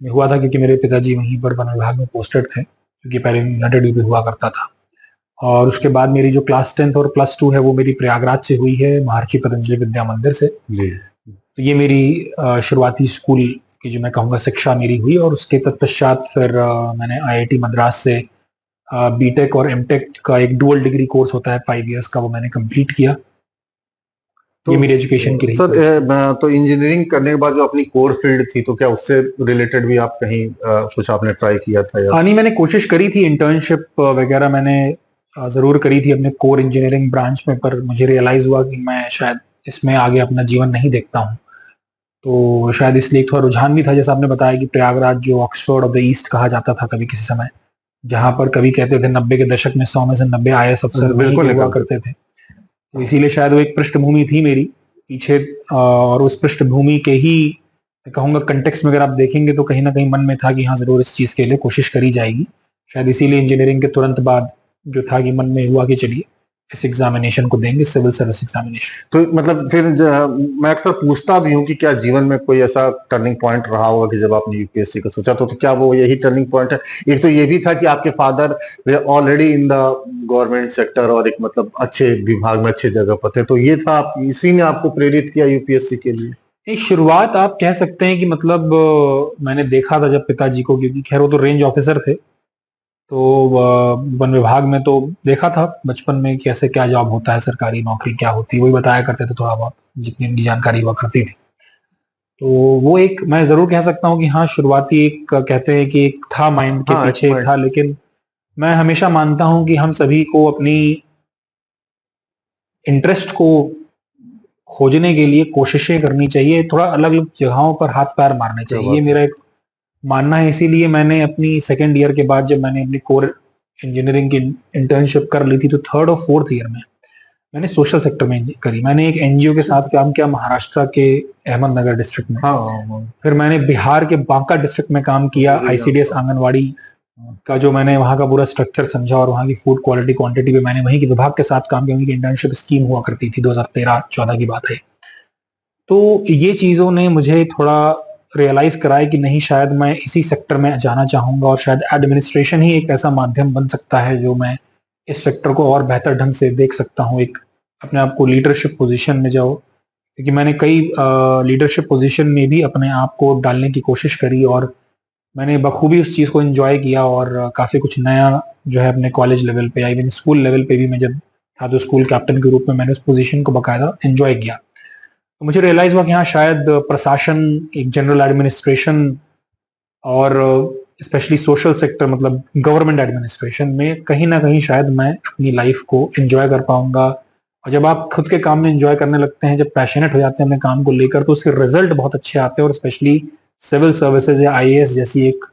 हुआ था, क्योंकि मेरे पिताजी वहीं पर वन विभाग में पोस्टेड थे, क्योंकि पहले यूनाइटेड भी हुआ करता था। और उसके बाद मेरी जो क्लास 10th और +2 है वो मेरी प्रयागराज से हुई है, महर्षि पतंजलि विद्या मंदिर से। तो ये मेरी शुरुआती स्कूल की जो मैं कहूँगा शिक्षा मेरी हुई। और उसके तत्पश्चात फिर मैंने आईआईटी मद्रास से बीटेक और एमटेक का एक डुअल डिग्री कोर्स होता है 5 इयर्स का, वो मैंने कंप्लीट किया। तो ये मेरी एजुकेशन की रही। सर तो इंजीनियरिंग करने के बाद जो अपनी कोर फील्ड थी, तो क्या उससे रिलेटेड भी आप कहीं कुछ आपने ट्राई किया था या? नहीं, मैंने कोशिश करी थी, इंटर्नशिप वगैरह मैंने जरूर करी थी अपने कोर इंजीनियरिंग ब्रांच में, पर मुझे रियलाइज हुआ कि मैं शायद इसमें आगे अपना जीवन नहीं देखता हूँ। तो शायद इसलिए थोड़ा रुझान भी था, जैसा आपने बताया कि प्रयागराज जो ऑक्सफोर्ड ऑफ द ईस्ट कहा जाता था कभी किसी समय, जहां पर कभी कहते थे 90 के दशक में 100 में से 90 आईएएस अफसर बिल्कुल हुआ करते थे। तो इसीलिए शायद वो एक पृष्ठभूमि थी मेरी पीछे, और उस पृष्ठभूमि के ही मैं कहूँगा कंटेक्स्ट में अगर आप देखेंगे तो कहीं ना कहीं मन में था कि हाँ जरूर इस चीज के लिए कोशिश करी जाएगी। शायद इसीलिए इंजीनियरिंग के तुरंत बाद जो था कि मन में हुआ कि चलिए इस एग्जामिनेशन को देंगे, सिविल सर्विस एग्जामिनेशन। तो मतलब फिर मैं अक्सर पूछता भी हूँ कि क्या जीवन में कोई ऐसा टर्निंग पॉइंट रहा होगा कि जब आपने यूपीएससी का सोचा, तो क्या वो यही टर्निंग पॉइंट है? एक तो ये भी था कि आपके father already in the government sector और एक मतलब अच्छे विभाग में अच्छे जगह पर थे, तो ये था इसी ने आपको प्रेरित किया यूपीएससी के लिए? शुरुआत आप कह सकते हैं कि मतलब मैंने देखा था जब पिताजी को, क्योंकि खैर वो तो रेंज ऑफिसर थे, तो वन विभाग में तो देखा था बचपन में कैसे क्या जॉब होता है, सरकारी नौकरी क्या होती है, वही बताया करते थे थोड़ा बहुत जितनी उनकी जानकारी हुआ करती थी। तो वो एक मैं जरूर कह सकता हूँ कि हाँ शुरुआती एक कहते हैं कि एक था माइंड के पीछे था, लेकिन मैं हमेशा मानता हूँ कि हम सभी को अपनी इंटरेस्ट को खोजने के लिए कोशिशें करनी चाहिए, थोड़ा अलग अलग जगहों पर हाथ पैर मारने चाहिए, ये मेरा एक मानना है। इसीलिए मैंने अपनी सेकेंड ईयर के बाद जब मैंने अपनी कोर इंजीनियरिंग की इंटर्नशिप कर ली थी, तो 3rd और 4th ईयर में मैंने सोशल सेक्टर में करी। मैंने एक एनजीओ के साथ काम किया महाराष्ट्र के अहमदनगर डिस्ट्रिक्ट में। हाँ फिर मैंने बिहार के बांका डिस्ट्रिक्ट में काम किया, आईसीडीएस आंगनवाड़ी का जो मैंने वहाँ का पूरा स्ट्रक्चर समझा और वहाँ की फूड क्वालिटी क्वांटिटी पे मैंने वहीं के विभाग के साथ काम किया। उनकी इंटर्नशिप स्कीम हुआ करती थी, 2013-14 की बात है। तो ये चीज़ों ने मुझे थोड़ा रियलाइज कराया कि नहीं, शायद मैं इसी सेक्टर में जाना चाहूँगा और शायद एडमिनिस्ट्रेशन ही एक ऐसा माध्यम बन सकता है जो मैं इस सेक्टर को और बेहतर ढंग से देख सकता हूँ, एक अपने आप को लीडरशिप पोजीशन में जाओ। क्योंकि मैंने कई लीडरशिप पोजीशन में भी अपने आप को डालने की कोशिश करी और मैंने बखूबी उस चीज़ को एंजॉय किया और काफ़ी कुछ नया जो है अपने कॉलेज लेवल पे या इवन स्कूल लेवल पे भी मैं जब था तो स्कूल कैप्टन के रूप में मैंने उस पोजीशन को बाकायदा एंजॉय किया। तो मुझे रियलाइज हुआ कि हाँ, शायद प्रशासन, एक जनरल एडमिनिस्ट्रेशन और स्पेशली सोशल सेक्टर मतलब गवर्नमेंट एडमिनिस्ट्रेशन में कहीं ना कहीं शायद मैं अपनी लाइफ को एंजॉय कर पाऊंगा। और जब आप खुद के काम में एंजॉय करने लगते हैं, जब पैशनेट हो जाते हैं अपने काम को लेकर, तो उसके रिजल्ट बहुत अच्छे आते हैं और स्पेशली सिविल सर्विसेज या आईएएस जैसी एक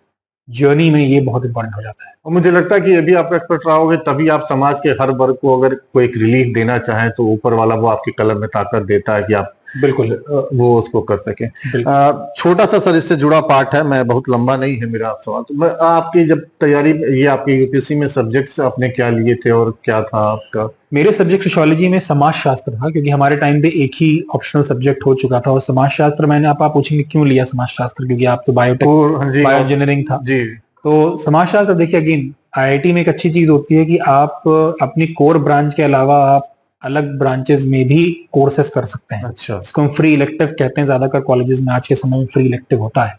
जर्नी में ये बहुत इंपॉर्टेंट हो जाता है। और मुझे लगता है कि यदि आप एक्सपर्ट रहोगे तभी आप समाज के हर वर्ग को अगर कोई एक रिलीफ देना चाहें तो ऊपर वाला वो आपकी कलम में ताकत देता है कि आप बिल्कुल वो उसको कर सके। छोटा सा सर इससे जुड़ा पार्ट है, मैं बहुत लंबा नहीं है मेरा सवाल। तो मैं आपकी जब तैयारी, ये आपकी यूपीएससी में सब्जेक्ट्स आपने क्या लिए थे और क्या था आपका? मेरे सब्जेक्ट सोशियोलॉजी में समाजशास्त्र था, क्योंकि हमारे टाइम पे एक ही ऑप्शनल सब्जेक्ट हो चुका था। और समाजशास्त्र मैंने, आप पूछेंगे क्यों लिया समाजशास्त्र, क्योंकि आप तो बायो इंजीनियरिंग था जी। तो समाजशास्त्र, देखिए अगेन आईआईटी में एक अच्छी चीज होती है कि आप अपनी कोर ब्रांच के अलावा आप अलग ब्रांचेस में भी कोर्सेस कर सकते हैं। अच्छा। इसको हम फ्री इलेक्टिव कहते हैं, ज्यादातर कॉलेजेस में आज के समय में फ्री इलेक्टिव होता है।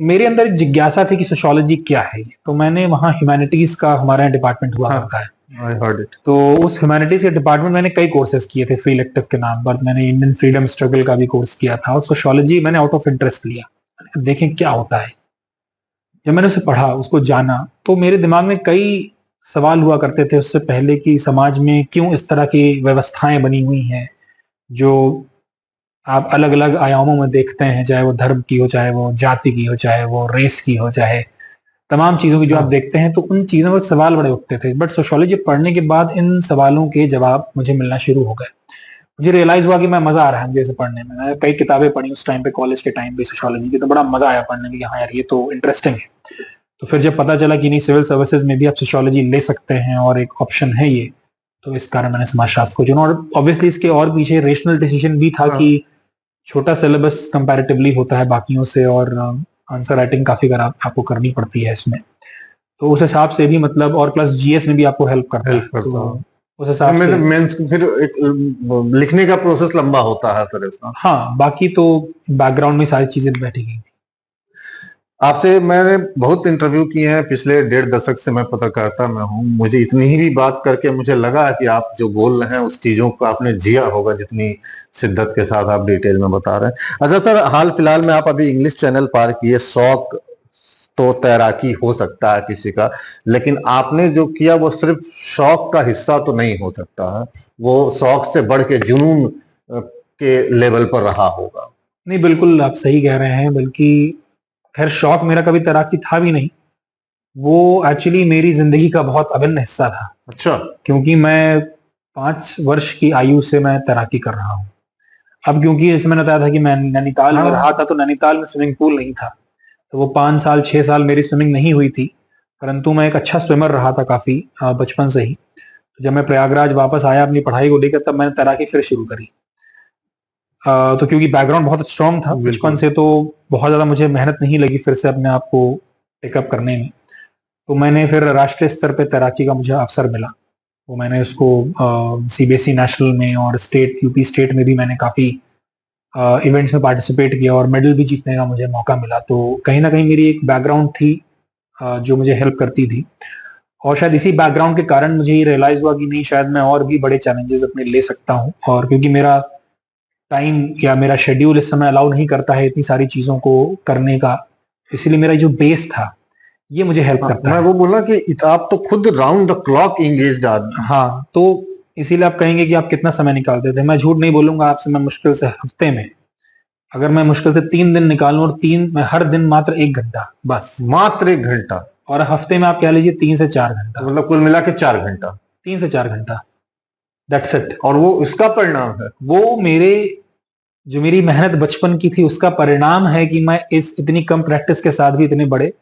मेरे अंदर एक जिज्ञासा थी कि सोशियोलॉजी क्या है, तो मैंने वहाँ ह्यूमैनिटीज का हमारा डिपार्टमेंट हुआ करता है, I heard it. तो उस ह्यूमैनिटीज के डिपार्टमेंट मैंने कई कोर्सेज किए थे फ्री इलेक्टिव के नाम पर। मैंने इंडियन फ्रीडम स्ट्रगल का भी कोर्स किया था और सोशियोलॉजी मैंने आउट ऑफ इंटरेस्ट लिया, देखें क्या होता है। जब मैंने उसे पढ़ा, उसको जाना, तो मेरे दिमाग में कई सवाल हुआ करते थे उससे पहले कि समाज में क्यों इस तरह की व्यवस्थाएं बनी हुई हैं जो आप अलग अलग आयामों में देखते हैं, चाहे वो धर्म की हो, चाहे वो जाति की हो, चाहे वो रेस की हो, चाहे तमाम चीजों की जो आप देखते हैं, तो उन चीजों पर सवाल बड़े उठते थे। बट सोशियोलॉजी पढ़ने के बाद इन सवालों के जवाब मुझे मिलना शुरू हो गए। मुझे रियलाइज हुआ कि मैं मजा आ रहा है मुझे इसे पढ़ने में। मैंने कई किताबें पढ़ी उस टाइम पे, कॉलेज के टाइम पे सोशियोलॉजी की, तो बड़ा मजा आया पढ़ने में कि हाँ यार ये तो इंटरेस्टिंग है। तो फिर जब पता चला कि नहीं, सिविल सर्विसेज में भी आप सोशियोलॉजी ले सकते हैं और एक ऑप्शन है ये, तो इस कारण मैंने समाजशास्त्र को चुना। और ऑब्वियसली इसके और पीछे रेशनल डिसीजन भी था कि छोटा सिलेबस कंपैरेटिवली होता है बाकियों से और आंसर राइटिंग काफी आपको करनी पड़ती है इसमें, तो उस हिसाब से भी मतलब, और प्लस जीएस में भी आपको हेल्प करता है, तो उस हिसाब से मेंस फिर एक लिखने का प्रोसेस लंबा होता है फिर इसका। हाँ, बाकी तो बैकग्राउंड में सारी चीजें बैठी गई थी। आपसे मैंने बहुत इंटरव्यू किए हैं, पिछले 1.5 दशक से मैं पत्रकारिता में हूँ। मुझे इतनी ही भी बात करके मुझे लगा कि आप जो बोल रहे हैं उस चीजों को आपने जिया होगा, जितनी शिद्दत के साथ आप डिटेल में बता रहे हैं। अच्छा सर, हाल फिलहाल में आप अभी इंग्लिश चैनल पार किए। शौक तो तैराकी हो सकता है किसी का, लेकिन आपने जो किया वो सिर्फ शौक का हिस्सा तो नहीं हो सकता है, वो शौक से बढ़ के जुनून के लेवल पर रहा होगा। नहीं, बिल्कुल आप सही कह रहे हैं। बल्कि खैर शौक मेरा कभी तैराकी था भी नहीं, वो एक्चुअली मेरी जिंदगी का बहुत अभिन्न हिस्सा था। अच्छा। क्योंकि मैं 5 वर्ष की आयु से मैं तैराकी कर रहा हूँ। अब क्योंकि जैसे मैंने बताया था कि मैं नैनीताल में रहा था, तो नैनीताल में स्विमिंग पूल नहीं था, तो वो 5 साल 6 साल मेरी स्विमिंग नहीं हुई थी। परंतु मैं एक अच्छा स्विमर रहा था काफी बचपन से ही। जब मैं प्रयागराज वापस आया अपनी पढ़ाई को लेकर, तब मैंने तैराकी फिर शुरू करी। तो क्योंकि बैकग्राउंड बहुत स्ट्रांग था बचपन से, तो बहुत ज्यादा मुझे मेहनत नहीं लगी फिर से अपने आप को पिकअप करने में। तो मैंने फिर राष्ट्रीय स्तर पे तैराकी का मुझे अवसर मिला, तो मैंने उसको सीबीएसई नेशनल में और स्टेट, यूपी स्टेट में भी मैंने काफी इवेंट्स में पार्टिसिपेट किया और मेडल भी जीतने का मुझे मौका मिला। तो कहीं ना कहीं मेरी एक बैकग्राउंड थी जो मुझे हेल्प करती थी, और शायद इसी बैकग्राउंड के कारण मुझे ये रियलाइज हुआ कि नहीं, शायद मैं और भी बड़े चैलेंजेस अपने ले सकता हूँ। और क्योंकि मेरा टाइम या मेरा शेड्यूल इस समय अलाउ नहीं करता है इतनी सारी चीजों को करने का, इसीलिए मेरा जो बेस था ये मुझे हेल्प करता है। मैं वो बोला कि आप तो खुद राउंड द क्लॉक एंगेज्ड आदमी। हाँ, तो इसीलिए आप कहेंगे कि आप कितना समय निकालते थे। मैं झूठ नहीं बोलूंगा आपसे, मैं मुश्किल से हफ्ते में, अगर मैं मुश्किल से 3 दिन निकालूं, और मैं हर दिन मात्र 1 घंटा, बस मात्र 1 घंटा, और हफ्ते में आप कह लीजिए 3 से 4 घंटा, मतलब कुल मिला के 4 घंटा। 3 से 4 घंटा, दैट्स इट। और वो इसका परिणाम है। वो जो मेरी मेहनत बचपन की थी उसका परिणाम है कि मैं इस इतनी कम प्रैक्टिस के साथ भी इतने बड़े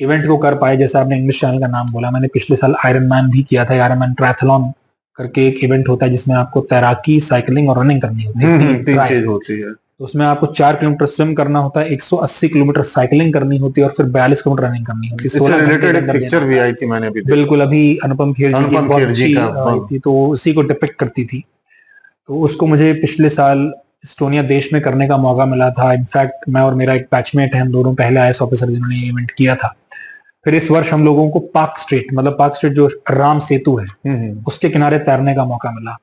इवेंट को कर पाए। जैसे आपने इंग्लिश चैनल का नाम बोला, मैंने पिछले साल आयरन मैन भी किया था। आयरन मैन ट्रायथलॉन करके एक इवेंट होता है जिसमें आपको तैराकी, साइकिलिंग और रनिंग करनी होती है, तीन चीज होती है। तो उसमें आपको 4 किलोमीटर स्विम करना होता है, 180 किलोमीटर साइकिलिंग करनी होती है और फिर 42 किलोमीटर रनिंग करनी होती है। इससे 16 घंटे रिलेटेड के एक अंदर पिक्चर देना भी होता आई है। थी, मैंने अभी देखी। बिल्कुल, अभी अनुपम खेर जी की अनुपम बहुत खेर जी अच्छी का, आई थी, तो उसी को डिपिक्ट करती थी। तो उसको मुझे पिछले साल एस्टोनिया देश में करने का मौका मिला था। इनफैक्ट मैं और मेरा एक बैचमेट है, हम दोनों पहले आईएएस ऑफिसर जिन्होंने ये इवेंट किया था। फिर इस वर्ष हम लोगों को पार्क स्ट्रीट, मतलब पार्क स्ट्रीट जो राम सेतु है उसके किनारे तैरने का मौका मिला,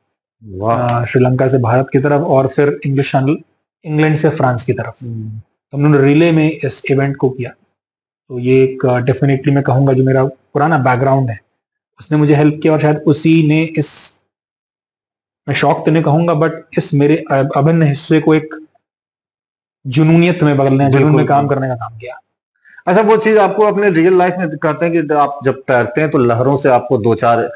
वाह। श्रीलंका से भारत की तरफ और फिर इंग्लिश चैनल इंग्लैंड से फ्रांस की तरफ। तो हमने रिले में इस इवेंट को किया। तो ये एक डेफिनेटली मैं कहूंगा जो मेरा पुराना बैकग्राउंड है उसने मुझे हेल्प किया, और शायद उसी ने इस, मैं शौक तो नहीं कहूंगा, बट इस मेरे अभिन्न हिस्से को एक जुनूनियत में बदलने, जुनून में काम करने का काम किया। अच्छा, वो चीज आपको अपने रियल लाइफ में कहते हैं कि आप जब तैरते हैं तो लहरों से आपको दो चार,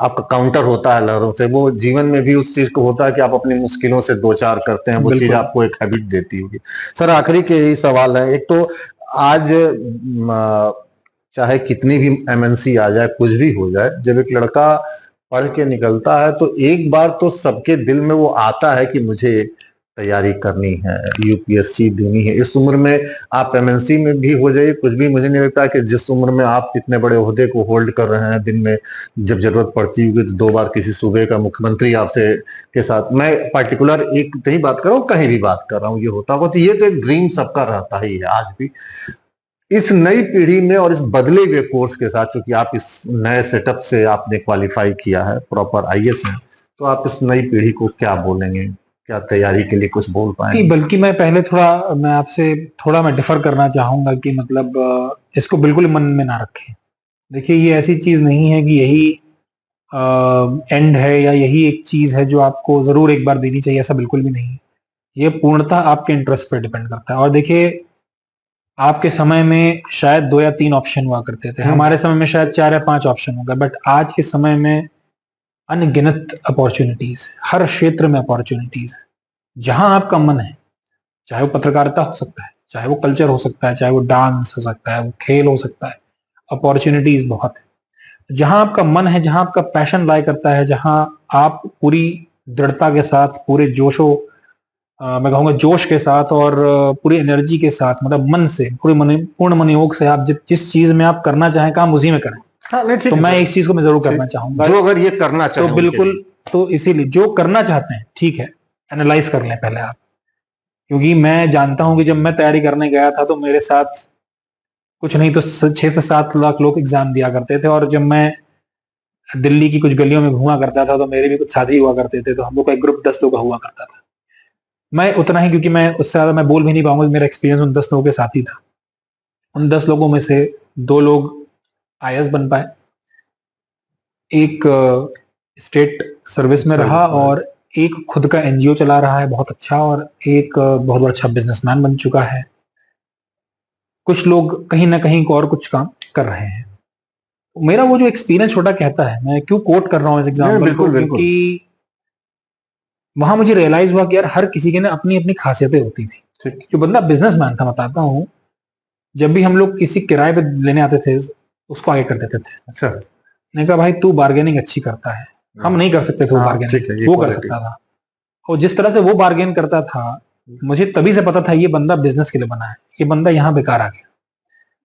आपका काउंटर होता है लहरों से, वो जीवन में भी उस चीज को होता है कि आप अपनी मुश्किलों से दो चार करते हैं, वो चीज आपको एक हैबिट देती होगी। सर, आखिरी के यही सवाल है। एक तो आज चाहे कितनी भी एमएनसी आ जाए, कुछ भी हो जाए, जब एक लड़का पढ़ के निकलता है तो एक बार तो सबके दिल में वो आता है कि मुझे तैयारी करनी है, यूपीएससी देनी है। इस उम्र में आप एमएनसी में भी हो जाइए, कुछ भी, मुझे नहीं लगता कि जिस उम्र में आप इतने बड़े ओहदे को होल्ड कर रहे हैं, दिन में जब जरूरत पड़ती होगी तो 2 बार किसी सूबे का मुख्यमंत्री आपसे के साथ, मैं पर्टिकुलर एक नहीं बात कर रहा हूँ, कहीं भी बात कर रहा हूँ, ये होता होगा। तो ये तो एक ड्रीम सबका रहता ही है आज भी। इस नई पीढ़ी में और इस बदले हुए कोर्स के साथ, चूंकि आप इस नए सेटअप से आपने क्वालिफाई किया है, प्रॉपर आईएएस है, तो आप इस नई पीढ़ी को क्या बोलेंगे? क्या तैयारी के लिए कुछ बोल पाएंगे? बल्कि मैं पहले मैं आपसे मैं डिफर करना चाहूंगा कि मतलब इसको बिल्कुल मन में ना रखें। देखिए, ये ऐसी चीज नहीं है कि यही एंड है या यही एक चीज है जो आपको जरूर एक बार देनी चाहिए, ऐसा बिल्कुल भी नहीं है। ये पूर्णतः आपके इंटरेस्ट पर डिपेंड करता है। और देखिए, आपके समय में शायद 2 या 3 ऑप्शन हुआ करते थे, हमारे समय में शायद 4 या 5 ऑप्शन होगा, बट आज के समय में अनगिनत अपॉर्चुनिटीज, हर क्षेत्र में अपॉर्चुनिटीज है। जहां आपका मन है, चाहे वो पत्रकारिता हो सकता है, चाहे वो कल्चर हो सकता है, चाहे वो डांस हो सकता है, वो खेल हो सकता है, अपॉर्चुनिटीज बहुत है। जहां आपका मन है, जहां आपका पैशन लाई करता है, जहां आप पूरी दृढ़ता के साथ, पूरे मैं कहूंगा जोश के साथ और पूरी एनर्जी के साथ, मतलब मन से, पूर्ण मनोयोग से आप जिस चीज में आप करना चाहें काम उसी में करें। हाँ, नहीं, ठीक तो है मैं सर। इस चीज को मैं जरूर करना चाहूंगा, जो अगर ये करना चाहे तो बिल्कुल। तो इसीलिए जो करना चाहते हैं, ठीक है, एनालाइज कर लें पहले आप। क्योंकि मैं जानता हूं कि जब मैं तैयारी करने गया था तो मेरे साथ कुछ नहीं तो 6 से 7 लाख लोग एग्जाम दिया करते थे, और जब मैं दिल्ली की कुछ गलियों में घूमा करता था तो मेरे भी कुछ साथी हुआ करते थे, तो हम लोग का एक ग्रुप 10 लोग का हुआ करता था। मैं उतना ही, क्योंकि मैं उससे ज्यादा मैं बोल भी नहीं पाऊंगा, मेरा एक्सपीरियंस उन 10 लोगों के साथ ही था। उन 10 लोगों में से 2 लोग आईएएस बन पाए, एक स्टेट सर्विस में रहा, और एक खुद का एनजीओ चला रहा है बहुत अच्छा, और एक बहुत बड़ा अच्छा बिजनेसमैन बन चुका है। कुछ लोग कहीं ना कहीं और कुछ काम कर रहे हैं। मेरा वो जो एक्सपीरियंस छोटा कहता है, मैं क्यों कोट कर रहा हूँ इस एग्जाम्पल को, क्योंकि वहां मुझे रियलाइज हुआ कि यार हर किसी के ना अपनी अपनी खासियतें होती थी। जो बंदा बिजनेसमैन था, बताता हूँ, जब भी हम लोग किसी किराए पे लेने आते थे उसको आगे कर देते थे। अच्छा, मैंने कहा भाई तू बार्गेनिंग अच्छी करता है, हम नहीं कर सकते थे वो बार्गेनिंग, वो कर सकता था। और जिस तरह से वो बार्गेन करता था, मुझे तभी से पता था ये बंदा बिजनेस के लिए बना है, ये बंदा यहाँ बेकार आ गया।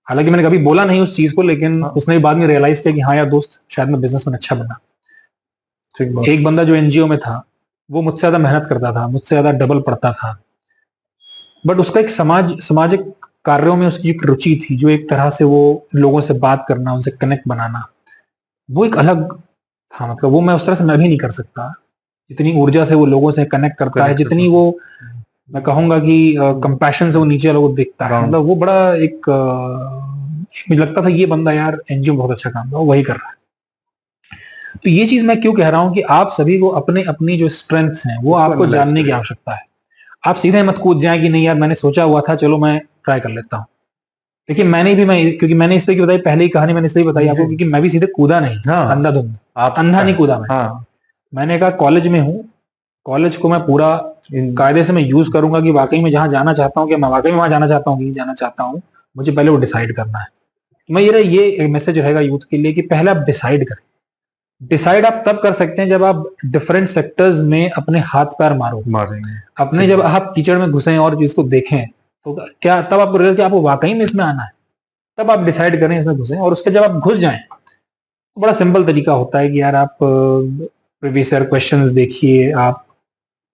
हालांकि मैंने कभी बोला नहीं उस चीज को, लेकिन उसने बाद में रियलाइज किया कि हाँ यार दोस्त, शायद मैं बिजनेस में अच्छा बना। एक बंदा जो एनजीओ में था, वो मुझसे ज्यादा मेहनत करता था, मुझसे ज्यादा डबल पढ़ता था, बट उसका एक सामाजिक कार्यों में उसकी एक रुचि थी, जो एक तरह से वो लोगों से बात करना, उनसे कनेक्ट बनाना, वो एक अलग था। मतलब वो मैं उस तरह से मैं भी नहीं कर सकता, जितनी ऊर्जा से वो लोगों से कनेक्ट करता है, जितनी वो, मैं कहूंगा कि कंपैशन से वो नीचे लोगों को देखता है। मतलब वो बड़ा एक मुझे लगता था ये बंदा यार एनजीओ बहुत अच्छा काम था, वही कर रहा है। तो ये चीज मैं क्यों कह रहा हूं कि आप सभी को अपने अपनी जो स्ट्रेंथ्स हैं वो आपको जानने की आवश्यकता है। आप सीधे मत कूद जाए कि नहीं यार मैंने सोचा हुआ था, चलो मैं ट्राई कर लेता हूँ। देखिए क्योंकि मैंने इसलिए क्यों बताई, पहले ही कहानी मैंने इसलिए बताई आपको जी। क्योंकि मैं भी सीधे कूदा नहीं, हाँ। अंधाधुंध, आप अंधा नहीं कूदा मैं। हाँ मैंने कहा कॉलेज में हूँ, कॉलेज को मैं पूरा कायदे से मैं यूज करूंगा कि वाकई में जहां जाना चाहता हूँ कि मैं वाकई में वहां जाना चाहता हूँ कि नहीं जाना चाहता हूँ, मुझे पहले वो डिसाइड करना है। मैं ये एक मैसेज रहेगा यूथ के लिए कि पहले आप डिसाइड करें। डिसाइड आप तब कर सकते हैं जब आप डिफरेंट सेक्टर्स में अपने हाथ पैर मारेंगे। अपने जब आप कीचड़ में घुसे और इसको देखें तो क्या तब आपको रियलाइज कि आपको वाकई में इसमें आना है, तब आप डिसाइड करें इसमें घुसें। और उसके जब आप घुस जाएं तो बड़ा सिंपल तरीका होता है कि यार आप प्रीवियस ईयर क्वेश्चंस देखिए। आप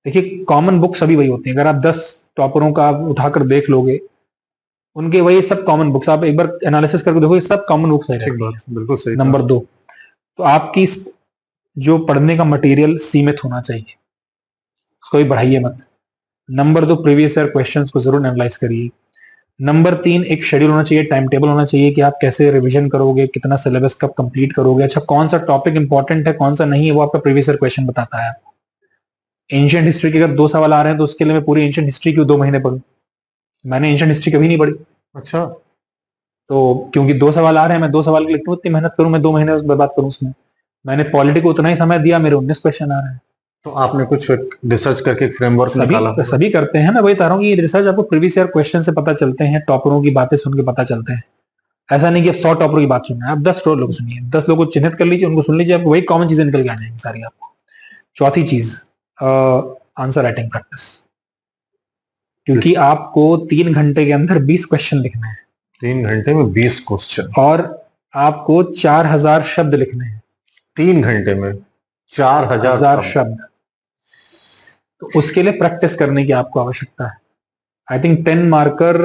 देखिए कॉमन बुक सभी वही होती हैं। अगर आप 10 टॉपरों का आप उठाकर देख लोगे, उनके वही सब कॉमन बुक्स, आप एक बार एनालिसिस करके देखो, ये सब कॉमन बुक्स है। ठीक बात, बिल्कुल सही। नंबर 2, तो आपकी जो पढ़ने का मटेरियल सीमित होना चाहिए, उसको भी बढ़ाइए मत। नंबर 2, प्रीवियस ईयर क्वेश्चंस को जरूर एनालाइज करिए। नंबर 3, एक शेड्यूल होना चाहिए, टाइम टेबल होना चाहिए कि आप कैसे रिवीजन करोगे, कितना सिलेबस कब कंप्लीट करोगे। अच्छा, कौन सा टॉपिक इंपॉर्टेंट है, कौन सा नहीं है, वो आपका प्रीवियस ईयर क्वेश्चन बताता है। एंशिएंट हिस्ट्री के अगर 2 सवाल आ रहे हैं तो उसके लिए मैं पूरी एंशिएंट हिस्ट्री क्यों 2 महीने पढ़ूं? मैंने एंशिएंट हिस्ट्री कभी नहीं पढ़ी। अच्छा, तो क्योंकि 2 सवाल आ रहे हैं, मैं 2 सवाल के लिए क्यों इतनी मेहनत करूं, मैं 2 महीने बर्बाद करूं उसमें। मैंने पॉलिटी को उतना ही समय दिया, मेरे 19 क्वेश्चन आ रहे हैं। तो आपने कुछ रिसर्च करके एक फ्रेमवर्क निकाला होगा। सभी करते हैं, मैं वही बता रहा हूँ कि रिसर्च आपको प्रीवियस ईयर क्वेश्चन से पता चलते हैं, टॉपरों की बातें सुन के पता चलते हैं। ऐसा नहीं कि आप 100 टॉपरों की बात सुन रहे हैं, आप 10 लोग सुनिए, 10 लोगों को चिन्हित कर लीजिए, उनको सुन लीजिए, आपको वही कॉमन चीजें निकल के आ जाएंगी सारी आपको। चौथी चीज, आंसर राइटिंग प्रैक्टिस, क्योंकि आपको 3 घंटे के अंदर 20 क्वेश्चन लिखने हैं। 3 घंटे में 20 क्वेश्चन और आपको 4000 शब्द लिखने हैं। 3 घंटे में 4000 शब्द। तो उसके लिए प्रैक्टिस करने की आपको आवश्यकता है। आई थिंक 10 मार्कर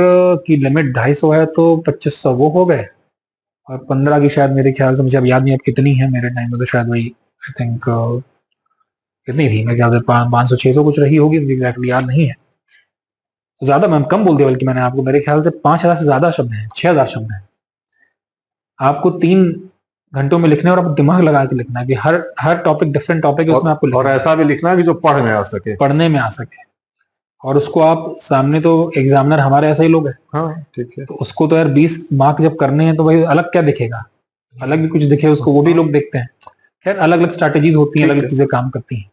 की लिमिट 250 है, तो 2500 वो हो गए, और 15 की शायद, मेरे ख्याल से, मुझे अब याद नहीं अब कितनी है, मेरे टाइम में तो शायद वही आई थिंक कितनी थी, मेरे ख्याल से 500 600 कुछ रही होगी, मुझे एग्जैक्टली याद नहीं है। ज्यादा मैं कम बोल दिया बल्कि मैंने आपको, मेरे ख्याल से 5000 से ज्यादा शब्द हैं, 6000 शब्द हैं। आपको 3 घंटों में लिखना है, और आपको दिमाग लगा के लिखना है कि हर टॉपिक डिफरेंट टॉपिक है, उसमें आपको और ऐसा भी लिखना है कि जो पढ़ने में आ सके। और उसको आप सामने, तो एग्जामिनर हमारे ऐसे ही लोग हैं। हाँ, ठीक है। तो उसको तो यार 20 मार्क जब करने हैं तो भाई अलग क्या दिखेगा, अलग भी कुछ दिखे उसको, वो भी लोग देखते हैं। खैर, अलग अलग स्ट्रैटेजीज होती हैं, अलग अलग चीजें काम करती हैं।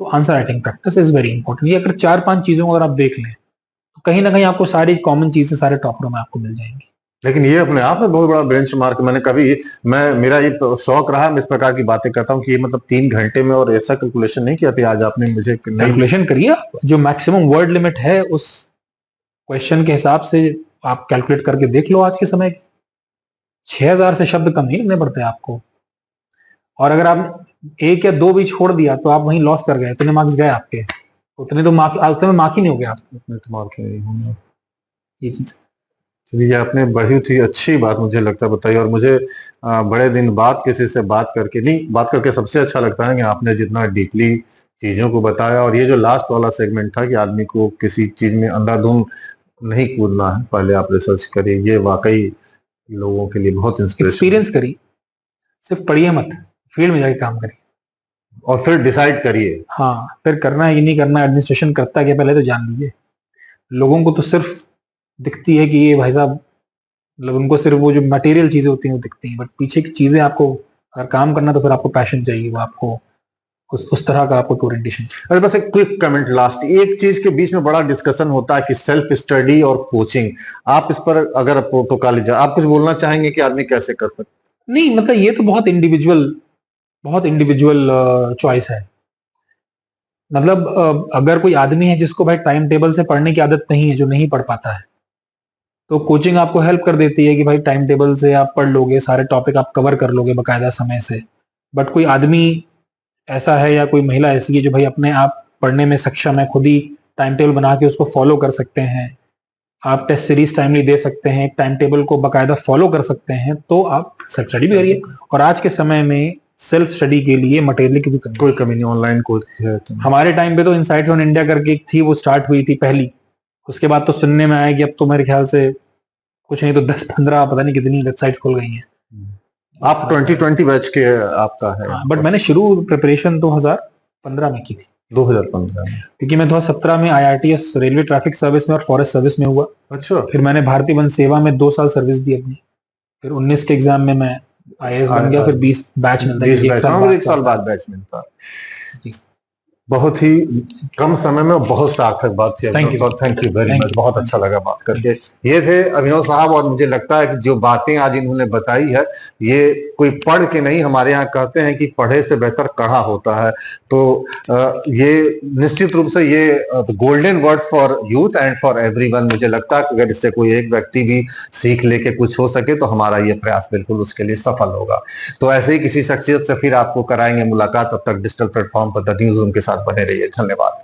तो answer writing practice is very important. ये अगर 4-5 चीजों को अगर आप देख लें तो कहीं ना कहीं आपको सारी कॉमन चीजें सारे टॉपरों में आपको मिल जाएंगी। लेकिन ये अपने आप में बहुत बड़ा बेंचमार्क। मेरा ये शौक रहा, मैं इस प्रकार की बातें करता हूँ कि ये मतलब 3 घंटे में, और ऐसा कैलकुलेशन नहीं किया था आज आपने मुझे। कैलकुलेशन करिए, जो मैक्सिमम वर्ड लिमिट है उस क्वेश्चन के हिसाब से आप कैलकुलेट करके देख लो। आज के समय 6000 से शब्द कम ही लिखने पड़ते हैं आपको। और अगर आप 1 या 2 भी छोड़ दिया तो आप वहीं लॉस कर गए, इतने मार्क्स गए आपके, उतने मार्क ही नहीं हो गया आपको। उतने तो मार्क नहीं होंगे। ये चीज, चलिए, आपने बड़ी ही अच्छी बात मुझे लगता है बताई। और मुझे बड़े दिन बाद किसी से बात करके सबसे अच्छा लगता है कि आपने जितना डीपली चीजों को बताया। और ये जो लास्ट वाला सेगमेंट था कि आदमी को किसी चीज में अंधाधुंध नहीं कूदना है, पहले आप रिसर्च करिए, ये वाकई लोगों के लिए बहुत एक्सपीरियंस करिए, सिर्फ पढ़िए मत, फील्ड में जाके काम करिए और फिर डिसाइड करिए। हाँ, फिर करना है कि नहीं करना, एडमिनिस्ट्रेशन करता है क्या पहले तो जान लीजिए। लोगों को तो सिर्फ दिखती है कि ये भाई साहब, मतलब उनको सिर्फ वो जो मटेरियल चीजें होती हैं वो दिखती हैं, बट पीछे की चीजें आपको अगर काम करना तो फिर आपको पैशन चाहिए, वो आपको उस तरह का आपको ओरिएंटेशन। अरे बस एक क्विक कमेंट लास्ट, एक चीज के बीच में बड़ा डिस्कशन होता है कि सेल्फ स्टडी और कोचिंग। आप इस पर अगर प्रोटोकॉल आप कुछ बोलना चाहेंगे कि आदमी कैसे कर सकते? नहीं, मतलब ये तो बहुत इंडिविजुअल चॉइस है। मतलब अगर कोई आदमी है जिसको भाई टाइम टेबल से पढ़ने की आदत नहीं है, जो नहीं पढ़ पाता है, तो कोचिंग आपको हेल्प कर देती है कि भाई टाइम टेबल से आप पढ़ लोगे, सारे टॉपिक आप कवर कर लोगे बकायदा समय से। बट कोई आदमी ऐसा है या कोई महिला ऐसी है जो भाई अपने आप पढ़ने में सक्षम है, खुद ही टाइम टेबल बना के उसको फॉलो कर सकते हैं, आप टेस्ट सीरीज टाइमली दे सकते हैं, टाइम टेबल को बकायदा फॉलो कर सकते हैं, तो आप सेल्फ स्टडी भी करिए। और आज के समय में सेल्फ स्टडी के लिए मटेरियल की भी कोई कमी नहीं, ऑनलाइन कोर्स है। हमारे टाइम पे तो इनसाइट्स ऑन इंडिया करके एक थी, वो स्टार्ट हुई थी पहली। उसके बाद तो सुनने में आया कि अब तो मेरे ख्याल से कुछ नहीं तो 10-15 पता नहीं कितनी वेबसाइट्स खुल गई हैं। आप 2020 बैच के आपका है? बट मैंने शुरू प्रिपरेशन 2015 में की थी। 2015 में। क्योंकि मैं 2017 में IRTS रेलवे ट्रैफिक सर्विस में और फॉरेस्ट सर्विस में हुआ। अच्छा, फिर मैंने भारतीय वन सेवा में 2 साल सर्विस दी अपनी। फिर 19 के एग्जाम में मैं IAS बन गया। फिर 20 बैच मिलता है, 20 एक बैच, साल हाँ, बाद एक साल का। बाद बैच मिलता है। बहुत ही कम समय में बहुत सार्थक बात थी Thank you. Abhinav, thank you very Thank much, you. बहुत अच्छा लगा बात करके। ये थे अभिनव साहब, और मुझे लगता है कि जो बातें आज इन्होंने बताई है, ये कोई पढ़ के नहीं, हमारे यहाँ कहते हैं कि पढ़े से बेहतर कहा होता है। तो ये निश्चित रूप से ये golden words for youth and for everyone. मुझे लगता है कि अगर इससे कोई एक व्यक्ति भी सीख लेके कुछ हो सके तो हमारा ये प्रयास बिल्कुल उसके लिए सफल होगा। तो ऐसे ही किसी शख्सियत से फिर आपको कराएंगे मुलाकात। तब तक डिजिटल प्लेटफॉर्म पर द न्यूज़ रूम के साथ बने रहिए। धन्यवाद।